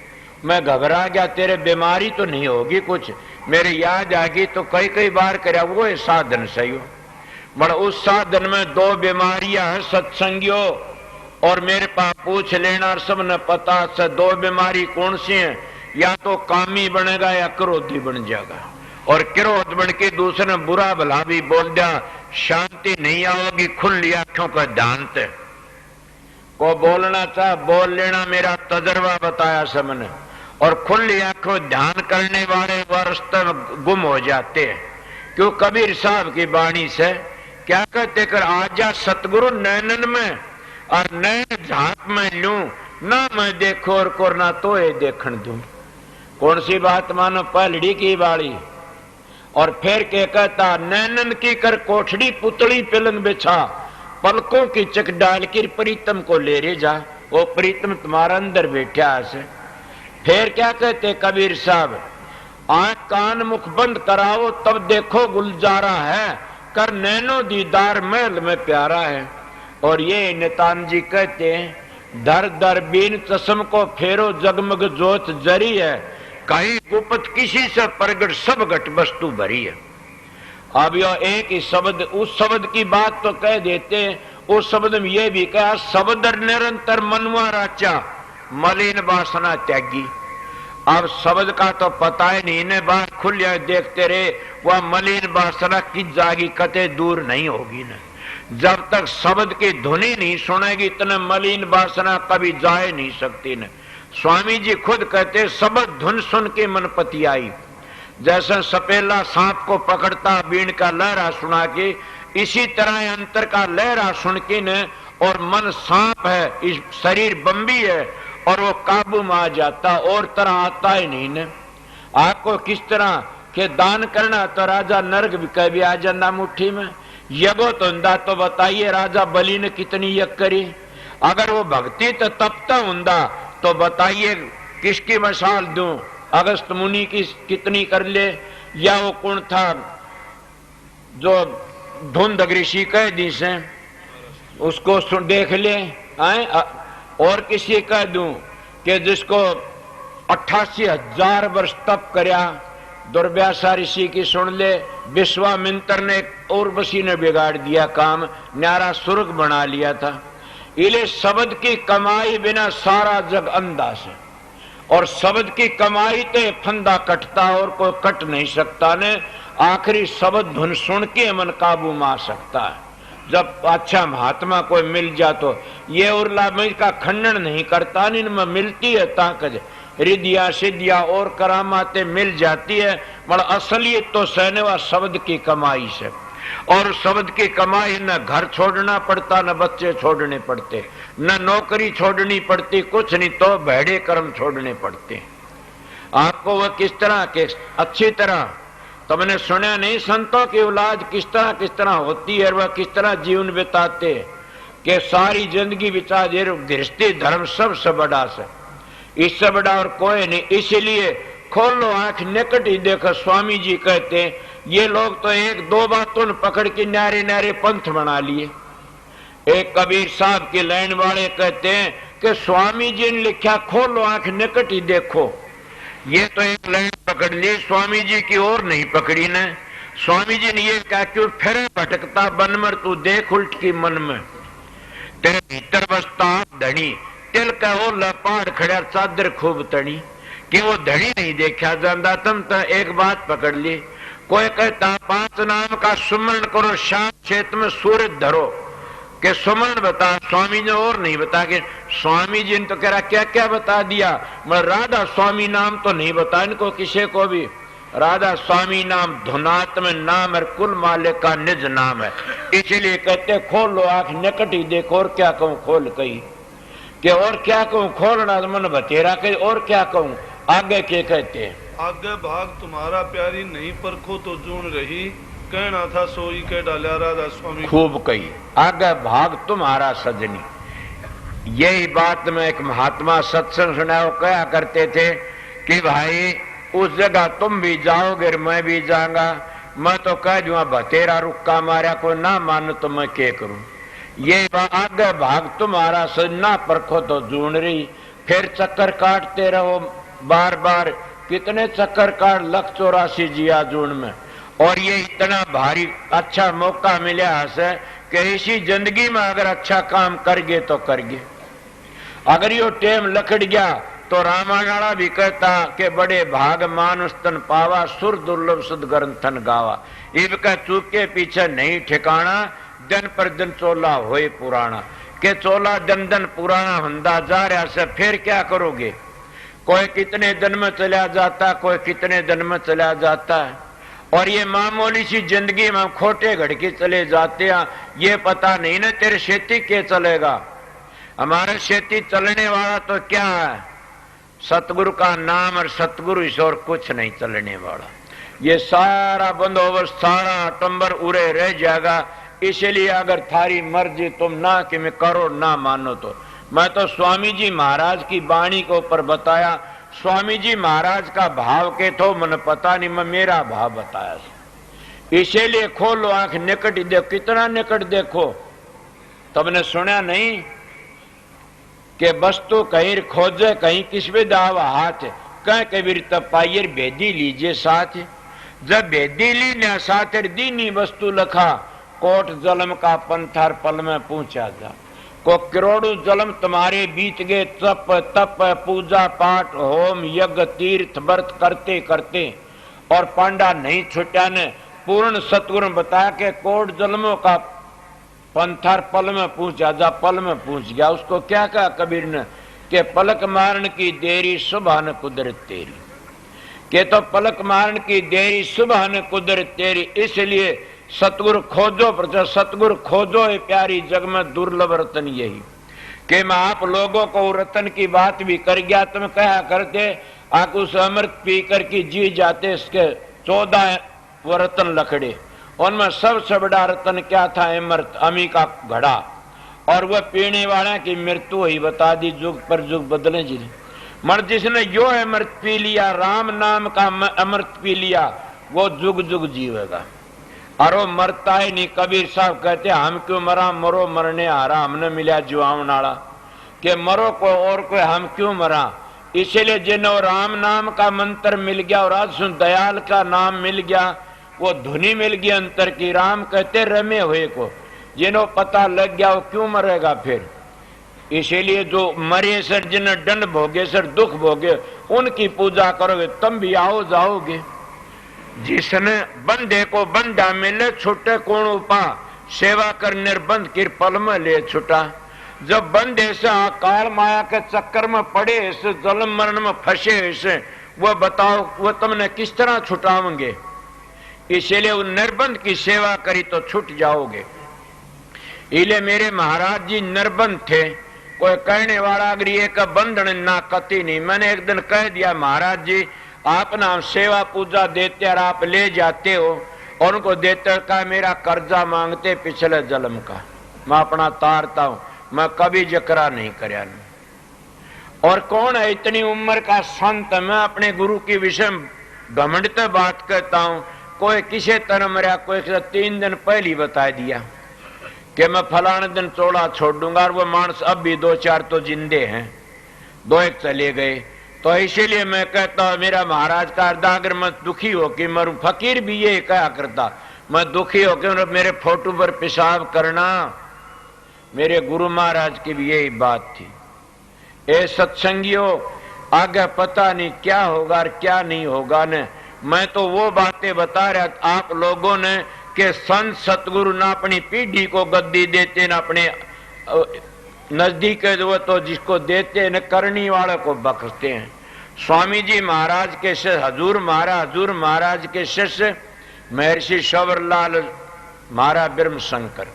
मैं घबरा गया, तेरे बीमारी तो नहीं होगी कुछ? मेरे याद आ गई तो कई बार करया वो साधन सही हो। बड़ा उस साधन में 2 बीमारियां हैं, सत्संगियों और मेरे पास पूछ लेना, सबने पता से 2 बीमारी कौन सी है? या तो कामी बनेगा या क्रोधी बन जाएगा। और क्रोध बन के दूसरे बुरा भला भी बोल दिया, शांति नहीं आओगी। खुली आंखों का ध्यान थे को बोलना चाह बोल लेना, मेरा तजर्बा बताया सबने। और खुली आंखों ध्यान करने वाले वास्ते में गुम हो जाते हैं। क्यों कबीर साहब की वाणी से क्या कहते कर, आजा सतगुरु नैनन में और नैन झांक में लूं, ना मैं देखो और को ना तो ये देखण दूं। कौन सी बात मानो, पहलड़ी की बाड़ी। और फिर क्या कहता, नैनन की कर कोठड़ी पुतली पिलंग बिछा, पलकों की चक डाल कर प्रीतम को ले रे जा। वो प्रीतम तुम्हारा अंदर बैठा है। फिर क्या कहते कबीर साहब, आंख कान मुख बंद कराओ तब देखो गुलजारा है, कर नैनो दीदार महल में प्यारा है। और ये नितान जी कहते हैं, दर दर बीन चश्म को फेरो जगमग जोत जरी है, कहीं गुप्त किसी से प्रगट सब घट वस्तु भरी है। अब यह एक ही शब्द, उस शब्द की बात तो कह देते हैं, उस शब्द में यह भी कहा, शब्द निरंतर मनवा राचा मलिन वासना त्यागी। अब शब्द का तो पता ही नहीं, इन्हें बात खुलिया देखते रहे, वह मलिन वासना की जागी कते दूर नहीं होगी न। जब तक शब्द की धुनी नहीं सुनेगी इतने मलिन वासना कभी जा नहीं सकती न। स्वामी जी खुद कहते, शब्द धुन सुन के मन पति आई। जैसे सपेला सांप को पकड़ता बीन का लहरा सुना के, इसी तरह अंतर का लहरा सुन के न, और मन सांप है, इस शरीर बम्बी है, और वो काबू में आ जाता, और तरह आता ही नहीं न। आपको किस तरह के दान करना तो राजा नरक भी कभी आ जाना मुट्ठी में। यगो तो हुंदा तो बताइए राजा बलि ने कितनी यज्ञ करी। अगर वो भक्ति तो तपता हुंदा तो बताइए किसकी मिसाल दूं, अगस्त मुनि की कितनी कर ले, या वो कौन था जो धुंध ऋषि कह दी से उसको देख ले आए। और किसी कह दूं कि जिसको 88,000 वर्ष तप करया, दुर्व्यासा ऋषि की सुन ले। विश्वामित्र ने उर्वशी ने बिगाड़ दिया काम, न्यारा सुर्ग बना लिया था। इले शब्द की कमाई बिना सारा जग अंधा से, और शब्द की कमाई ते फंदा कटता और कोई कट नहीं सकता ने। आखिरी शब्द धुन सुन के मन काबू में आ सकता है। जब अच्छा महात्मा कोई मिल जा तो ये उर्ला में का खंडन नहीं करता, इनमें मिलती है ताकत, रिद्धिया सिद्धिया और करामाते मिल जाती है, मगर असलियत तो सहने वा शब्द की कमाई से। और शब्द की कमाई न घर छोड़ना पड़ता, न बच्चे छोड़ने पड़ते, न नौकरी छोड़नी पड़ती, कुछ नहीं तो भेड़े कर्म छोड़ने पड़ते। आपको वह किस तरह के अच्छी तरह तुमने सुना नहीं, संतों की औलाद किस तरह होती है, वह किस तरह जीवन बिताते कि सारी जिंदगी बिता दे। गृहस्थी धर्म सबसे बड़ा से, इससे बड़ा और कोई नहीं। इसलिए खोलो आंख निकट ही देखो। स्वामी जी कहते हैं, ये लोग तो एक दो बातों ने पकड़ के न्यारे न्यारे पंथ बना लिए। एक कबीर साहब के लाइन वाले कहते हैं कि स्वामी जी ने लिखा खोलो आंख निकट ही देखो, ये तो एक लाइन पकड़ ली, स्वामी जी की और नहीं पकड़ी ने। स्वामी जी ने ये कहा, क्यों फिर भटकता बन मर तू देख उल्ट की मन में, तेरे भीतर बसता धनी, तिल का वो लपाड़ खड़ा चादर खूब तनी। कि वो धड़ी नहीं देखा जाता, तुम तो एक बात पकड़ ली। कोई कहता 5 नाम का सुमरण करो, शाम क्षेत्र में सूरज धरो, के सुमरण बता। स्वामी ने और नहीं बता के, स्वामी जी ने तो कह रहा क्या क्या बता दिया, मगर राधा स्वामी नाम तो नहीं बता इनको किसी को भी। राधा स्वामी नाम धुनात्म नाम और कुल मालिक का निज नाम है। इसलिए कहते खोलो आंख निकट ही देखो, और क्या कहूं खोल कही कि, और क्या कहूं खोलना मन बतेरा के, और क्या कहूं आगे के कहते हैं। आगे भाग तुम्हारा प्यारी नहीं परखो तो जून रही, कहना था सोई के डाला राधा स्वामी। खूब कही, आगे भाग तुम्हारा सजनी। यही बात में एक महात्मा सत्संग सुना, वो कहा करते थे कि भाई उस जगह तुम भी जाओगे मैं भी जाऊंगा, मैं तो कह दूंगा बतेरा रुक्का मारा, कोई ना मानो तो मैं क्या करूं। ये आगे भाग तुम्हारा सजना परखो तो जून रही। फिर चक्कर काटते रहो बार बार, कितने चक्कर काट 184 जिया जून में। और ये इतना भारी अच्छा मौका मिला है कि इसी जिंदगी में अगर अच्छा काम करगे तो करगे। अगर यो टेम लकड़ गया तो रामायण भी कहता कि बड़े भाग मानुष तन पावा, सुर दुर्लभ सुध ग्रंथन गावा। इब का चूक के पीछे नहीं ठिकाना, दिन पर दिन चोला होए पुराना। कि 14 दिन पुराना हुंदा जा रहा से फिर क्या करोगे। कोई कितने दिन में चला जाता, कोई कितने दिन में चला जाता है, और ये मामूली सी जिंदगी में खोटे घड़के चले जाते हैं। ये पता नहीं ना तेरे खेती के चलेगा। हमारे खेती चलने वाला तो क्या है, सतगुरु का नाम और सतगुरु ईश्वर, कुछ नहीं चलने वाला। ये सारा बंदोबस्त, सारा टंबर उरे रह जाएगा। इसलिए अगर थारी मर्जी तुम ना कि मैं करो ना मानो तो। मैं तो स्वामी जी महाराज की वाणी के ऊपर बताया। स्वामी जी महाराज का भाव के तो मन पता नहीं, मैं मेरा भाव बताया। इसीलिए खोलो आंख, निकट देखो। कितना निकट देखो। तुमने सुना नहीं कि वस्तु कहीं खोजे कहीं किस भी दाव हाथ, कह कबीर तब पाइर भेदी लीजिए साथ। जब भेदी ली न साथर दीनी वस्तु लखा, कोट जलम का पंथर पल में पहुंचा जा। को करोड़ों जलम तुम्हारे बीत गए, तप तप पूजा पाठ होम यज्ञ तीर्थ व्रत करते करते, और पांडा नहीं छुटा ने पूर्ण सतगुरु बताया कि कोट जलमों का पंथर पल में पहुंचा जा। पल में पहुंच गया। उसको क्या कहा कबीर ने कि पलक मारन की देरी सुबह न कुदरत तेरी, के तो पलक मारन की देरी सुबह न कुदरत तेरी। इसलिए सतगुरु खोजो, पर सतगुरु खोजो ये प्यारी जग में दुर्लभ रतन यही। कि मैं आप लोगों को रतन की बात भी कर गया। तुम कहा करते आप उस अमृत पीकर की जी जाते, इसके 14 वो रतन लखड़े, उनमें सबसे बड़ा रतन क्या था, अमृत, अमी का घड़ा। और वह पीने वाला की मृत्यु ही बता दी, जुग पर जुग बदले जी। मर जिसने यो अमृत पी लिया, राम नाम का अमृत पी लिया, वो जुग जुग जीवेगा। और वो मरता ही नहीं। कबीर साहब कहते हम क्यों मरा, मरो मरने हारा, हमने मिला जुआव नाड़ा। के मरो को और कोई, हम क्यों मरा। इसीलिए जिन्हों राम नाम का मंत्र मिल गया और आज सुन दयाल का नाम मिल गया, वो धुनी मिल गई अंतर की। राम कहते रमे हुए को, जिन्हों पता लग गया वो क्यों मरेगा फिर। इसीलिए जो मरे सर, जिन्हें दंड भोगे सर, दुख भोगे, उनकी पूजा करोगे तुम भी आओ जाओगे। जिसने बंदे को बंदा मिले, छुटे कौन उपा, सेवा कर निर्बंध की पल में ले छुटा। जब बंदे से काल माया के चक्कर में पड़े, इस जन्म मरण में फंसे, इसे वो बताओ वो तुमने किस तरह छुटाओगे। इसलिए उन निर्बंध की सेवा करी तो छूट जाओगे। इसलिए मेरे महाराज जी निर्बंध थे। कोई कहने वाला अगर ये का बंधन ना कति नहीं। मैंने एक दिन कह दिया महाराज जी आप ना सेवा पूजा देते और आप ले जाते हो, और उनको देते का मेरा कर्जा मांगते पिछले जन्म का, मैं अपना तारता हूं, मैं कभी जकरा नहीं करया। और कौन है इतनी उम्र का संत, मैं अपने गुरु के विषय घमंड से बात करता हूं। कोई किसे तरह मरा, कोई 3 दिन पहले ही बता दिया कि मैं फलाने दिन चोला छोड़ दूंगा, और वो मानस अब भी 2-4 तो जिंदे हैं, 2-1 चले गए। तो इसीलिए मैं कहता हूं मेरा महाराज का अर्धा, अगर मैं दुखी हो कि मरूं, फकीर भी ये कहा करता, मैं दुखी होकर मेरे फोटो पर पेशाब करना। मेरे गुरु महाराज की भी यही बात थी। ए सत्संगियों, आगे पता नहीं क्या होगा और क्या नहीं होगा ने। मैं तो वो बातें बता रहा आप लोगों ने कि संत सतगुरु ना अपनी पीढ़ी को गद्दी देते, ना अपने नजदीक वो तो जिसको देते न करनी वाले को बख्शते हैं। स्वामी जी महाराज के शिष्य हजूर महाराज के शिष्य महर्षि शबरलाल महाराज ब्रह्म शंकर,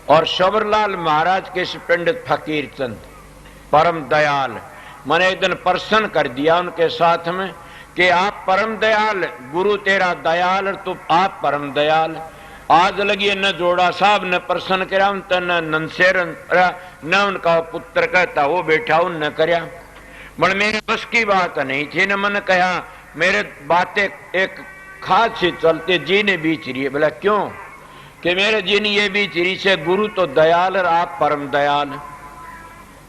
और शबरलाल महाराज के पंडित फकीर चंद परम दयाल। मैंने एक दिन प्रश्न कर दिया उनके साथ में कि आप परम दयाल, गुरु तेरा दयाल और तू आप परम दयाल। आज लगी न जोड़ा साहब ने प्रश्न करा, न नंसेर न उनका पुत्र कहता वो बैठा उन न करया। मगर मेरे बस की बात नहीं थी न। मैंने कहा मेरे बातें एक खास सी चलते जी ने बीच रही है। बोला क्यों? कि मेरे जी ने ये बीच रही से गुरु तो दयाल और आप परम दयाल।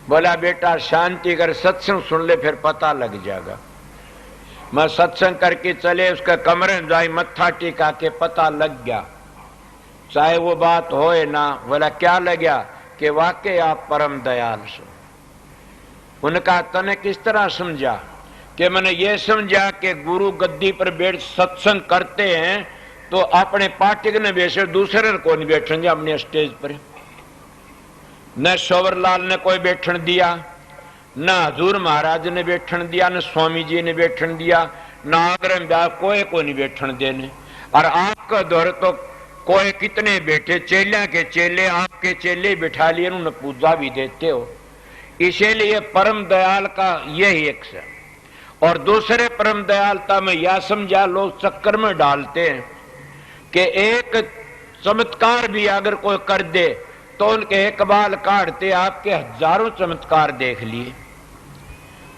बोला बेटा शांति कर, सत्संग सुन ले फिर पता लग जाएगा। मैं सत्संग करके चले उसके कमरे में जाई, मत्था टिका के पता लग गया, चाहे वो बात होए ना। बोला क्या लग गया? कि वाकई आप परम दयाल सो। उनका तने किस तरह समझा? कि मैंने ये समझा कि गुरु गद्दी पर बैठ सत्संग करते हैं तो अपने पार्टी ने बैठे, दूसरे को नहीं बैठेंगे अपने स्टेज पर। न शोवरलाल ने कोई बैठन दिया, न हजूर महाराज ने बैठन दिया, न स्वामी जी ने बैठन दिया, न आग्रह ब्याह कोई को नहीं बैठन देने। और आपका दौर तो कोई कितने बैठे, चेलिया के चेले, आपके चेले बिठा लिए, उन्हें पूजा भी देते हो। इसीलिए परम दयाल का यही एक से। और दूसरे परम दयालता में यह समझा, लोग चक्कर में डालते हैं कि एक चमत्कार भी अगर कोई कर दे तो उनके एक बाल काटते, आपके हजारों चमत्कार देख लिए।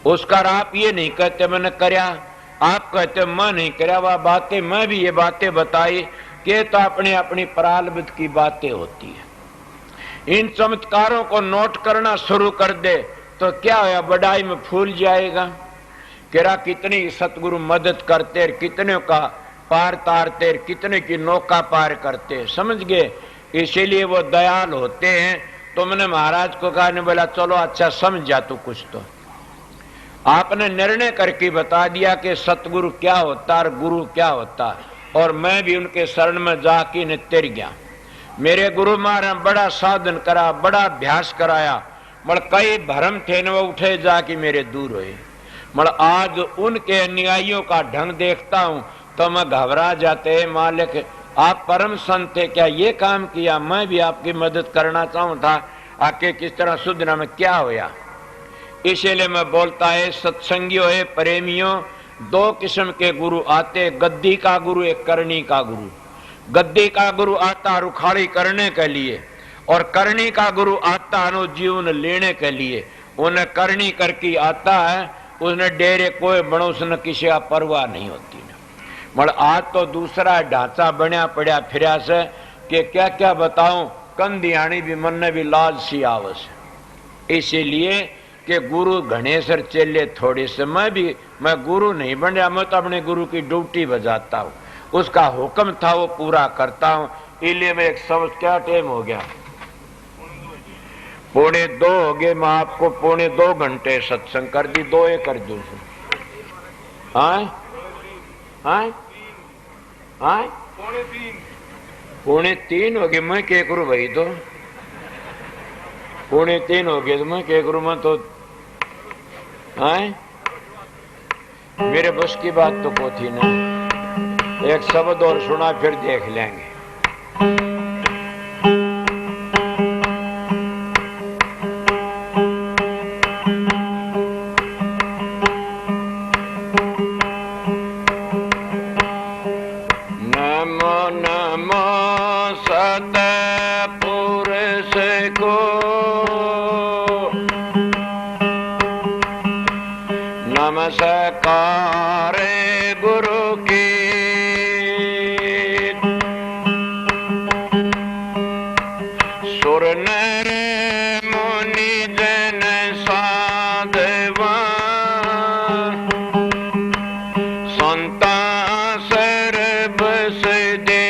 उसका आप ये नहीं कहते मैंने करया, आप कहते मैं नहीं करया। वह बातें मैं भी ये बातें बताई कि तो अपनी अपनी प्रारब्ध की बातें होती है। इन चमत्कारों को नोट करना शुरू कर दे तो क्या होया, बड़ाई में फूल जाएगा। केरा कितनी सतगुरु मदद करते, कितने का पार तारते, कितने की नौका पार करते, समझ गए। इसीलिए वो दयाल होते हैं। तो मैंने महाराज को कहा, ने बोला चलो अच्छा समझा तू कुछ, तो आपने निर्णय करके बता दिया कि सतगुरु क्या होता और गुरु क्या होता। और मैं भी उनके शरण में जाके ने तिर गया। मेरे गुरु महाराज बड़ा साधन करा, बड़ा अभ्यास कराया, मल कई भरम थे न वो उठे जाके मेरे दूर हुए। मल आज उनके अनुयायियों का ढंग देखता हूं तो मैं घबरा जाते हैं, मालिक आप परम संत थे, क्या ये काम किया, मैं भी आपकी मदद करना चाहूं था, आके किस तरह सुधरा में क्या होया। इसीलिए मैं बोलता है सत्संगियों है, प्रेमियों, दो किस्म के गुरु आते, गद्दी का गुरु, एक करनी का गुरु। गद्दी का गुरु आता रुखाड़ी करने के लिए, और करनी का गुरु आता है जीवन लेने के लिए। उन्हें करनी करके आता है, उसने डेरे कोई बनो, उसने किसी का परवाह नहीं होती। मगर आज तो दूसरा ढांचा बनया पड़ा फिर से कि क्या क्या बताऊं, कंधियाणी भी मन ने भी लाज सी आवस। इसीलिए कि गुरु गणेशर चेले थोड़े से, मैं गुरु नहीं बन रहा, मैं तो अपने गुरु की ड्यूटी बजाता हूँ, उसका हुक्म था वो पूरा करता हूँ। इसलिए मैं एक समझ, क्या टाइम हो गया, 1:45 हो गए। मैं आपको 2.25 घंटे सत्संग कर दी, 2 कर दूं। हाँ हाँ हाँ 2:45 हो गए। मैं क्या करूं भाई, तो 2:45 हो गए तो मैं क्या करूं। मैं तो हाँ मेरे बस की बात तो को थी ना। एक शब्द और सुना फिर देख लेंगे। नमस्कार गुरु की, सुर नर मुनि जन साधवा, संता सर्व सिद्धि,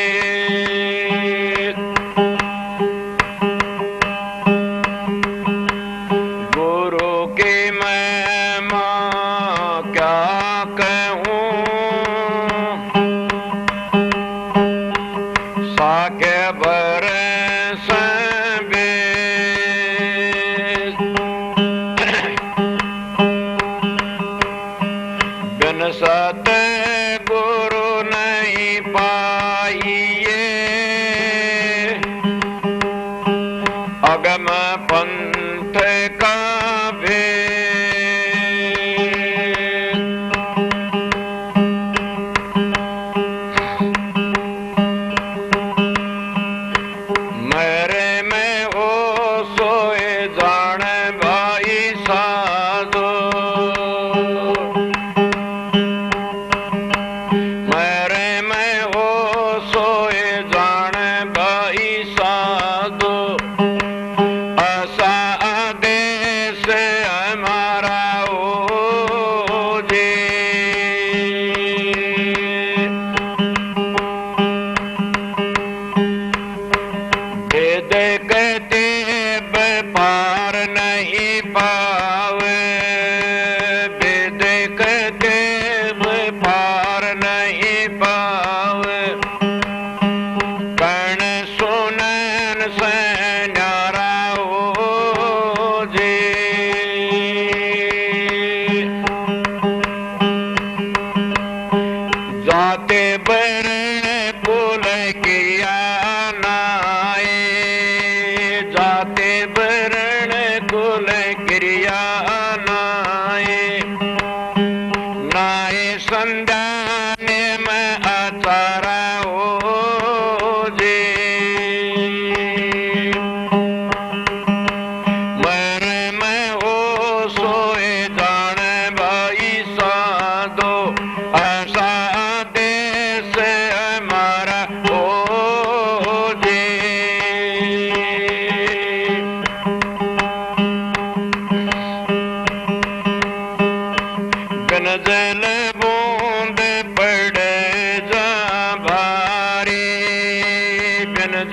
गुरु की महिमा क्या कहूं, साके बरस बेद, बिन सत गुरु नहीं पाई,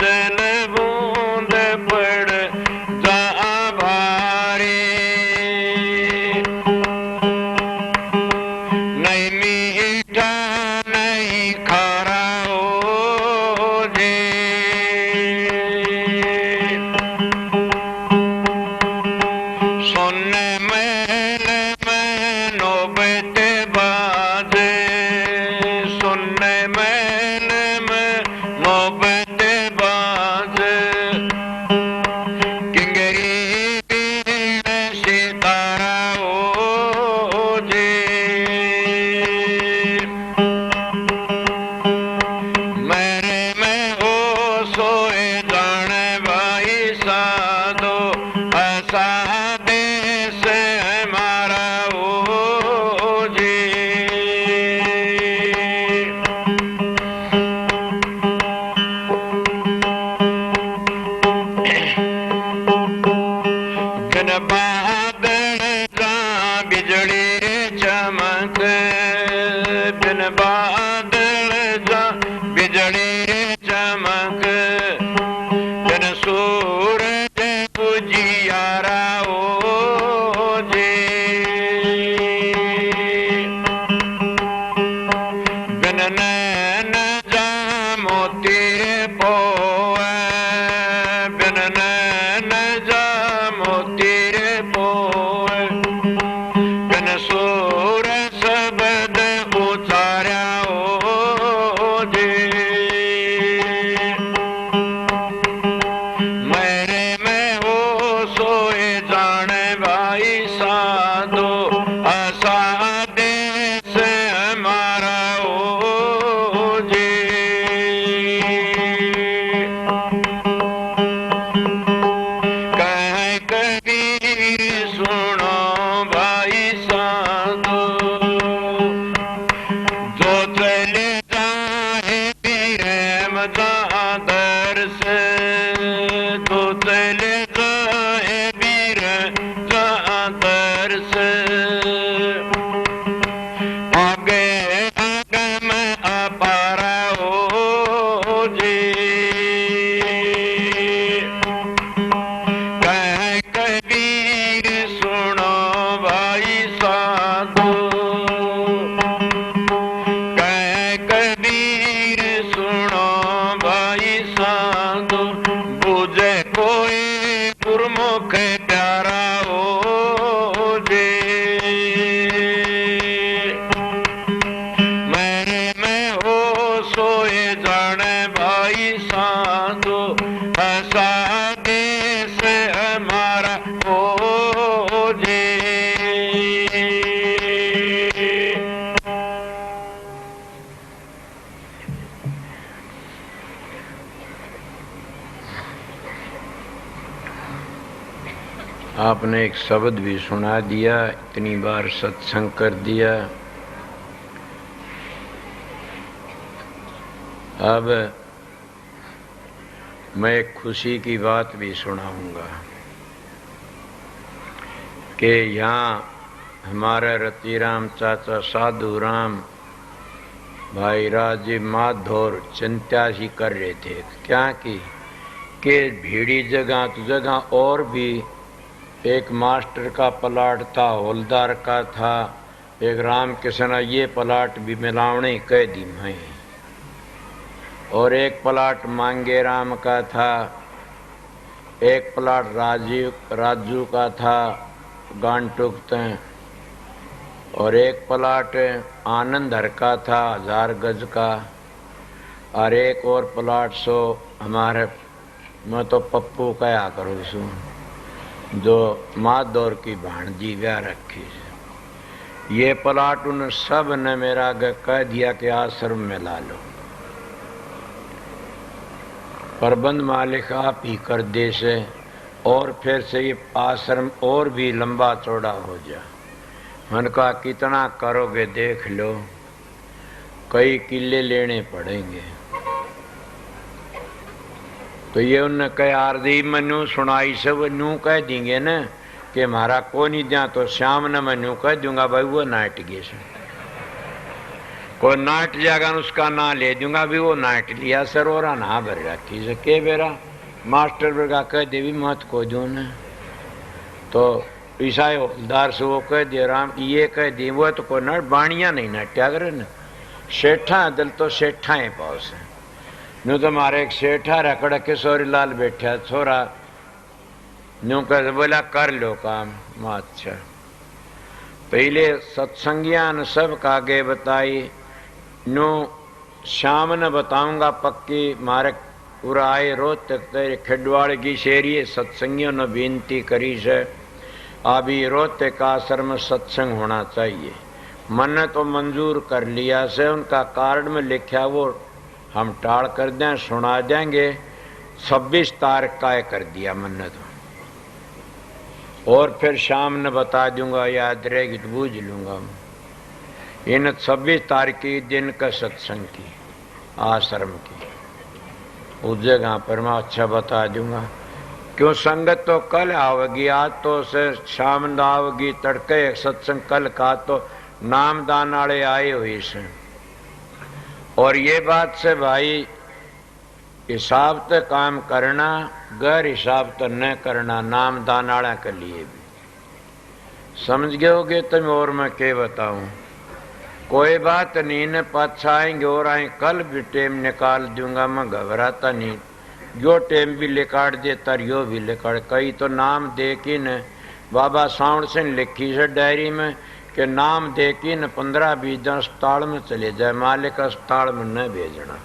जल बूंद पड़ जा भारी नहीं मीठा नहीं खारा हो जे सुन मैल में नौबत बाजे सुन मैल में नौबत बाजे किंगरी बीण सितारा हो जे मेरे में हो सोए जाने भाई साधो ऐसा देश हमारा हो जी बिन बादल का बिजली चमक बिन बादल का बिजली चमक बिन सूरज उजियारा हो जी बिन नैन जा मोती पोए बिन नैन जा मोती पोए बिन सूर शब्द उचारा हो जी मेरे में हो सोए जाने भाई साधो ऐसा देश हमारा हो जी कह कबीर सुनो भाई साधो जो चले जाए पीर मजादर से जो चले जाए पीर मजादर से आगे आगे में अपारा हो जी कह कबीर सुनो भाई साधो कह कबीर सुनो भाई साधो बुझे कोई गुरमुख प्यारा हो जे मेरे में हो सोए जाने भाई साधो ऐसा देश हमारा हो जे आपने एक शब्द भी सुना दिया इतनी बार सत्संग कर दिया अब मैं एक खुशी की बात भी सुनाऊंगा कि यहाँ हमारे रतिराम चाचा साधु राम भाई राजीव माधौर चिंता सी कर रहे थे क्या कि भीड़ी जगह तो जगह और भी एक मास्टर का प्लाट था हौलदार का था एक राम किशन ये प्लाट भी मिलावने कह दी मैं और एक प्लाट मांगे राम का था एक प्लाट राजू का था गांटुक तय और एक प्लाट आनंद हर का था 1000 गज का और एक और प्लाट सो हमारे मैं तो पप्पू कया करूँ सू जो माधौर की भाणजी ब्याह रखी ये प्लाट उन सब ने मेरा कह दिया कि आश्रम में ला लो प्रबंध मालिक आप ही कर दे से और फिर से ये आश्रम और भी लंबा चौड़ा हो जा मन का कितना करोगे देख लो कई किले लेने पड़ेंगे तो ये उनने कह आरदी मनु सुनाई से वो नू कह देंगे न कि हमारा को नहीं दिया तो श्याम ने मैं नू कह दूंगा भाई वो नाट गए से कोई नाट जाएगा उसका ना ले दूंगा, भी वो नाट लिया सरोरा ना भर रखी से के बेरा मास्टर वर्गा कह देवी मत को दू न, तो ईसाई हवलदार से वो कह दे राम ये कह दी, वो तो कोई नट बाणिया नहीं नट्या करे न, सेठा दिल तो सेठा है पास है न्यू। तो मारे एक सेठा रकड़ किशोरी लाल बैठा छोरा न्यू कह बोला कर लो काम। अच्छा पहले सत्संगिया ने सब कागे बताई, न्यू शाम ने बताऊंगा पक्की मारे पूरा आए रोज तक तेरे खिडवाड़ की शेरिए सत्संगियों ने बेनती करी से अभी रोज तक आश्रम में सत्संग होना चाहिए। मन तो मंजूर कर लिया से, उनका कार्ड में लिखा वो हम टाल कर दें सुना देंगे। 26 तारीख का कर दिया मन तो, और फिर शाम ने बता दूंगा, याद रहेगी तो बूझ लूंगा। इन 26 तारीख की दिन का सत्संग की आश्रम की उस जगह पर मैं अच्छा बता दूंगा। क्यों संगत तो कल आवेगी, आज तो से शाम आवेगी, तड़के सत्संग कल का तो नामदान वाले आए हुए से। और ये बात से भाई हिसाब से काम करना, गैर हिसाब तो न करना, नामदान वाला के लिए भी समझ गए होगे तुम। और मैं क्या बताऊं, कोई बात नहीं न पाछा आएंगे और आए कल भी टेम निकाल दूंगा, मैं घबराता नहीं। जो टेम भी लिकाट देता यो भी लिकाट। कई तो नाम दे की न बाबा साउंड से लिखी से डायरी में कि नाम दे की न 15-20 दिन अस्पताल में चले जाए, मालिक अस्पताल में न भेजना।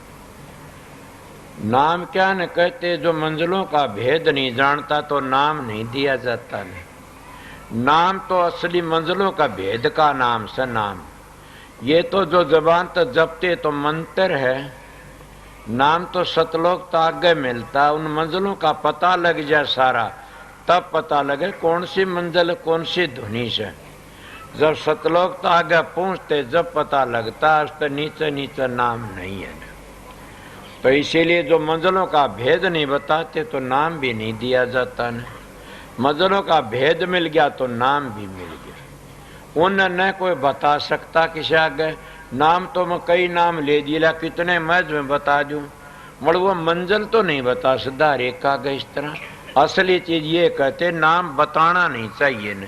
नाम क्या न कहते, जो मंजिलों का भेद नहीं जानता तो नाम नहीं दिया जाता नहीं। नाम तो असली मंजिलों का भेद का नाम से नाम, ये तो जो जबान तक जपते तो मंत्र है। नाम तो सतलोक तो आगे मिलता, उन मंजिलों का पता लग जाए सारा, तब पता लगे कौन सी मंजिल कौन सी धुनी से। जब सतलोक तो आगे पहुंचते जब पता लगता, उसके नीचे नीचे नाम नहीं है। तो इसीलिए जो मंजिलों का भेद नहीं बताते तो नाम भी नहीं दिया जाता न। मंजिलों का भेद मिल गया तो नाम भी मिल गया। उन न कोई बता सकता किसी आगे। नाम तो मैं कई नाम ले दिया, कितने मैच में बता दूं, मगर वो मंजिल तो नहीं बता सकता एक आगे। इस तरह असली चीज ये कहते नाम बताना नहीं चाहिए न,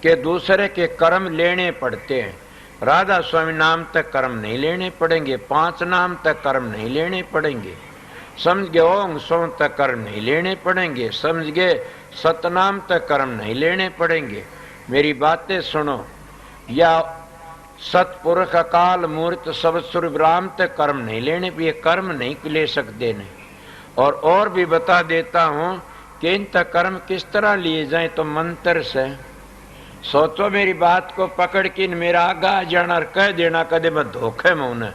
कि दूसरे के कर्म लेने पड़ते हैं। राधा स्वामी नाम तक कर्म नहीं लेने पड़ेंगे, 5 नाम तक कर्म नहीं लेने पड़ेंगे, समझ गए। ओम सोम तक कर्म नहीं लेने पड़ेंगे, समझ गए। सतनाम तक कर्म नहीं लेने पड़ेंगे। मेरी बातें सुनो, या सतपुरुष अकाल मूर्त सब स्वरूप राम तक कर्म नहीं लेने, ये कर्म नहीं ले सकते ने। और भी बता देता हूं कि इन तक कर्म किस तरह लिए जाए, तो मंत्र से। सोचो मेरी बात को पकड़ के मेरा आगा जाना और कह देना, कदे मैं धोखे में उन्हें,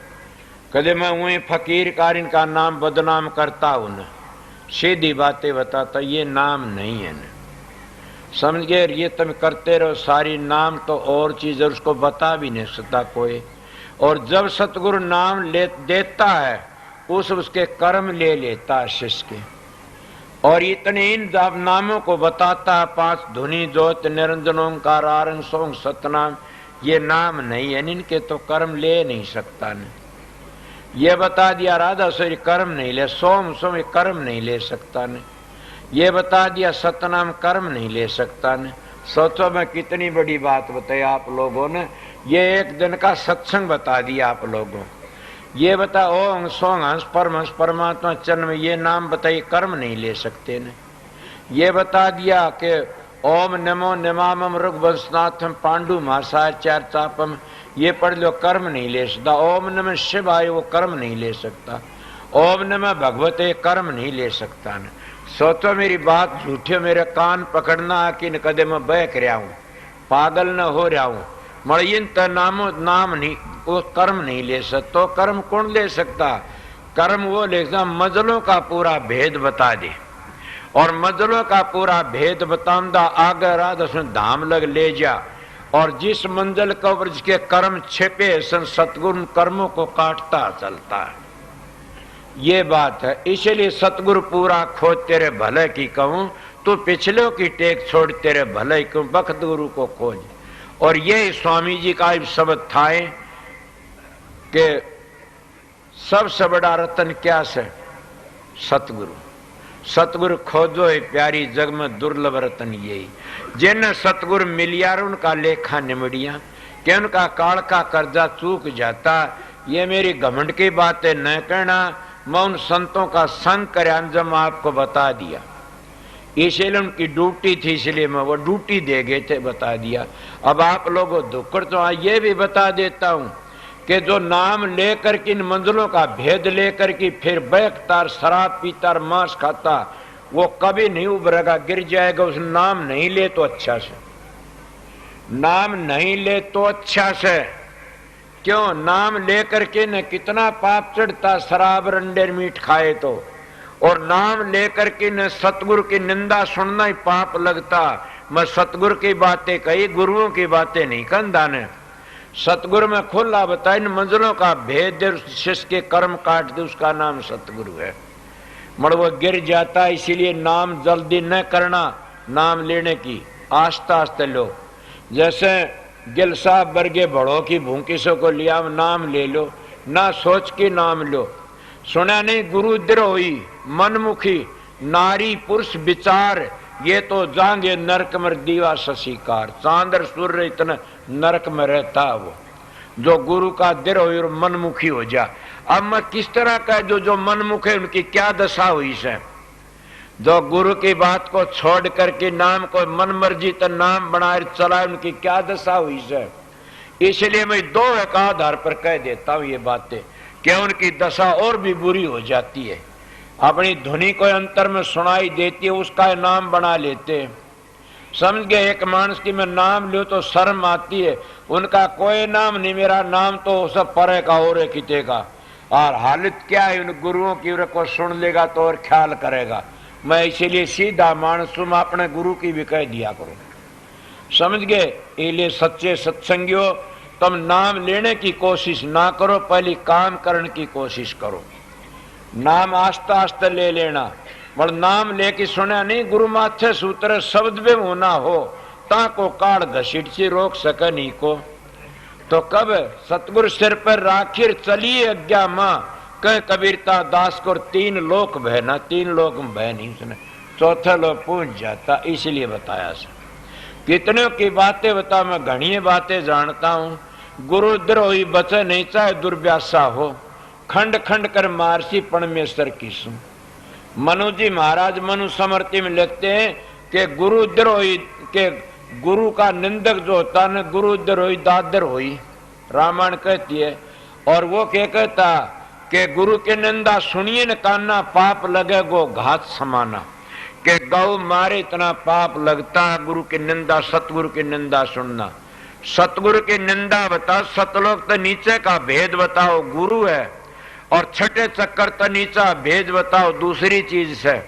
कदे मैं वही फकीर कारिन का नाम बदनाम करता उन्हें, सीधी बातें बताता, ये नाम नहीं है न, समझ गए। ये तुम करते रहो सारी नाम तो और चीज उसको बता भी नहीं सकता कोई। और जब सतगुरु नाम ले देता है उसके कर्म ले लेता है शिष्य के। और इतने इन नामों को बताता है, 5 धुनी ज्योत निरंजन ओंकार आरंग सोंग सतनाम, ये नाम नहीं है, इनके तो कर्म ले नहीं सकता न। ये बता दिया राधा स्वरी कर्म नहीं ले, सोम सोम कर्म नहीं ले सकता न। ये बता दिया सतनाम कर्म नहीं ले सकता न। सोचो मैं कितनी बड़ी बात बताई आप लोगों ने। ये एक दिन का सत्संग बता दिया आप लोगों। ये बता ओम सोंग हंस परमात्मा चरण में ये नाम बताइए, कर्म नहीं ले सकते न। ये बता दिया कि ओम नमो नमामम ऋग्वंशनाथम पांडु महासाचार चापम, ये पढ़ लो, कर्म नहीं ले सकता। ओम नमः शिवाय, वो कर्म नहीं ले सकता। ओम नमः भगवते, कर्म नहीं ले सकता न। सोचो मेरी बात झूठे मेरे कान पकड़ना कि न कदे मैं बहक रहा हूं, पागल न हो रहा हूं। मड़िन त नाम नहीं, वो कर्म नहीं ले सकता। तो कर्म कौन ले सकता? कर्म वो ले सकता मजलों का पूरा भेद बता दे। और मजलों का पूरा भेद बताऊंगा आगे रात उसमें धाम लग ले जा। और जिस मंजिल के ऊपर जिसके कर्म छिपे सतगुरु कर्मों को काटता चलता है, ये बात है। इसलिए सतगुरु पूरा खोज तेरे भले की कहूं, तू पिछले की टेक छोड़ तेरे भले क्यों, बख्त गुरु को खोज। और ये स्वामी जी का शब्द था, कि सबसे बड़ा रतन क्या से? सतगुरु। सतगुरु खोजो है प्यारी जग में दुर्लभ रतन यही। जिन सतगुरु मिलियार उनका लेखा निमड़िया कि उनका काल का कर्जा चूक जाता। ये मेरी घमंड की बातें न कहना, मैं उन संतों का संग कर अंजम आपको बता दिया। इसलिए उनकी ड्यूटी थी, इसलिए मैं वो ड्यूटी दे गए थे, बता दिया। अब आप लोगों दुक्कड़ तो ये भी बता देता हूं कि जो नाम लेकर के इन मंजिलों का भेद लेकर के फिर बैठता शराब पीता मांस खाता, वो कभी नहीं उभरेगा, गिर जाएगा। उस नाम नहीं ले तो अच्छा से, नाम नहीं ले तो अच्छा से। क्यों? नाम लेकर के न कितना पाप चढ़ता, शराब रंडे मीठ खाए तो। और नाम लेकर के न सतगुरु की निंदा सुनना ही पाप लगता। मैं सतगुरु की बातें कही, गुरुओं की बातें नहीं कंधा ने। सतगुरु में खुला बताए, इन मंजिलों का भेद दे, शिष्य के कर्म काट दे, उसका नाम सतगुरु है। मगर वो गिर जाता, इसीलिए नाम जल्दी न करना, नाम लेने की आस्ता आस्ता लो। जैसे गिल साहब वर्गे बड़ों की भूखी सो को लिया, नाम ले लो, ना सोच के नाम लो। सुना नहीं? गुरु द्रोही मनमुखी नारी पुरुष विचार, ये तो जांगे नरक मर दीवा शशिकार। चांद्र सूर्य इतना नरक में रहता वो जो गुरु का द्रोही और मनमुखी हो जा। अब मैं किस तरह का जो मनमुख है उनकी क्या दशा हुई से? जो गुरु की बात को छोड़ करके नाम को मन मर्जी तो नाम बनाए चला, उनकी क्या दशा हुई से? इसलिए मैं दो एक आधार पर कह देता हूं ये बातें कि उनकी दशा और भी बुरी हो जाती है। अपनी ध्वनि को अंतर में सुनाई देती है, उसका नाम बना लेते हैं। समझ गए? एक मानस की मैं नाम लूं तो शर्म आती है, उनका कोई नाम नहीं, मेरा नाम तो सब परे का और किते का। और हालत क्या है उन गुरुओं की, को सुन लेगा तो और ख्याल करेगा। मैं इसीलिए सीधा मानस तुम अपने गुरु की भी कह दिया करो। समझ गए? इसलिए सच्चे सत्संगियों, तुम नाम लेने की कोशिश ना करो, पहले काम करने की कोशिश करो। नाम आस्ता आस्ता ले लेना, पर नाम लेके सुना नहीं, गुरु माथे सूत्र शब्द में होना हो ताको काल घसीट से रोक सके नहीं को। तो कब सतगुरु सिर पर राखिर चलिए अज्ञा मां, कह कबीरता दास को तीन लोक बहना, तीन लोक में बह नहीं उसने, चौथा लोक पहुंच जाता। इसलिए बताया सर। कितने की बातें बता, मैं घनी बातें जानता हूं। गुरु द्रोही बचे नहीं चाहे दुर्व्यासा हो, खंड खंड कर मारसी परमेश्वर की सुन। मनु जी महाराज मनु समृति में लिखते हैं कि गुरु द्रोही के गुरु का निंदक जो होता न, गुरु द्रोही दादर होई, रामायण कहती है। और वो क्या कहता कि गुरु की निंदा सुनिए न काना, पाप लगे गो घात समाना। कि गौ मारे इतना पाप लगता है गुरु की निंदा, सतगुरु की निंदा सुनना। सतगुरु की निंदा बता, सतलोक तो नीचे का भेद बताओ गुरु है, और छठे चक्कर तो नीचा भेद बताओ दूसरी चीज से,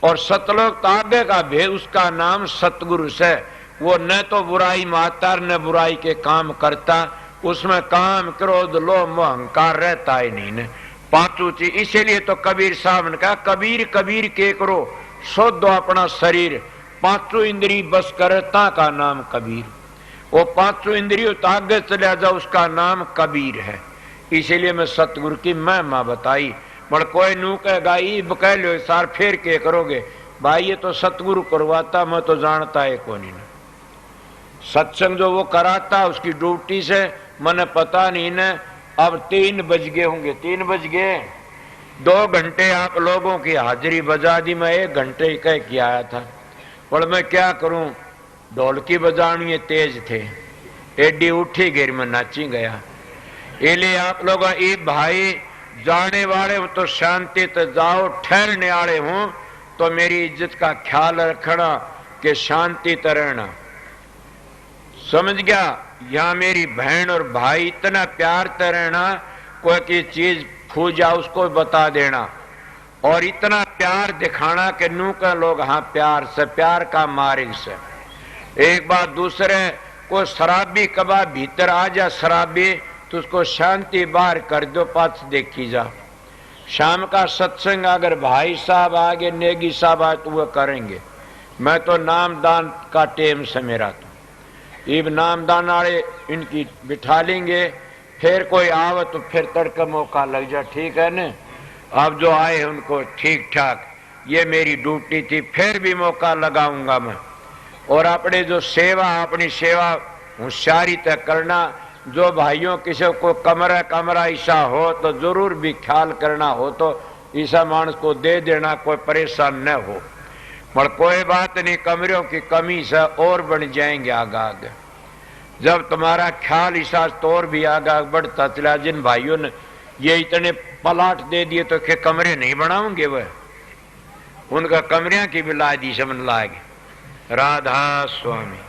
और सतलोक तो आगे का भेद, उसका नाम सतगुरु से। वो न तो बुराई माता न बुराई के काम करता, उसमें काम क्रोध लोभ मोह अहंकार रहता ही नहीं ने, पांचों चीज। इसीलिए तो कबीर साहब ने कहा, कबीर कबीर के करो सो दो अपना शरीर, पांचों इंद्री बस करता का नाम कबीर। वो पांचों इंद्रियों तो आगे चला जाओ, उसका नाम कबीर है। इसीलिए मैं सतगुरु की महिमा बताई। पर कोई नू कहेगा कह लो सार फेर के करोगे भाई, ये तो सतगुरु करवाता, मैं तो जानता है कौन ही। सत्संग जो वो कराता उसकी ड्यूटी से मैंने पता नहीं न। अब 3 बज गए होंगे, 3 बज गए, 2 घंटे आप लोगों की हाजिरी बजा दी। मैं 1 घंटे ही कह के आया था, पर मैं क्या करूं, ढोलकी बजानी तेज थे, एडी उठी घेर में नाची गया। इसलिए आप लोग ये भाई जाने वाले हो तो शांति तो जाओ, ठहरने वाले हो तो मेरी इज्जत का ख्याल रखना कि शांति तो रहना। समझ गया? यहाँ मेरी बहन और भाई इतना प्यार तो रहना, कोई की चीज खो जा उसको बता देना, और इतना प्यार दिखाना कि नू का लोग हाँ प्यार से, प्यार का मार्ग से। एक बात दूसरे को शराबी कबा भीतर आ जा शराबी, तो उसको शांति बाहर कर दो, पास देखी जा। शाम का सत्संग अगर भाई साहब आगे नेगी साहब आए तो वो करेंगे। मैं तो नामदान का टेम से मेरा तो इब नामदान वाले इनकी बिठा लेंगे, फिर कोई आवे तो फिर तड़का मौका लग जा, ठीक है न। अब जो आए उनको ठीक ठाक, ये मेरी ड्यूटी थी, फिर भी मौका लगाऊंगा मैं। और अपने जो अपनी सेवा होशियारी तक करना। जो भाइयों किसी को कमरा ऐसा हो तो जरूर भी ख्याल करना हो तो ईसा मानस को दे देना, कोई परेशान न हो। पर कोई बात नहीं, कमरों की कमी से और बन जाएंगे आगे। जब तुम्हारा ख्याल ईसा तो और भी आगे बढ़ता चला। जिन भाइयों ने ये इतने प्लाट दे दिए तो क्या कमरे नहीं बनाओगे वह? उनका कमरियां की भी ला दी समझ लागे। राधा स्वामी।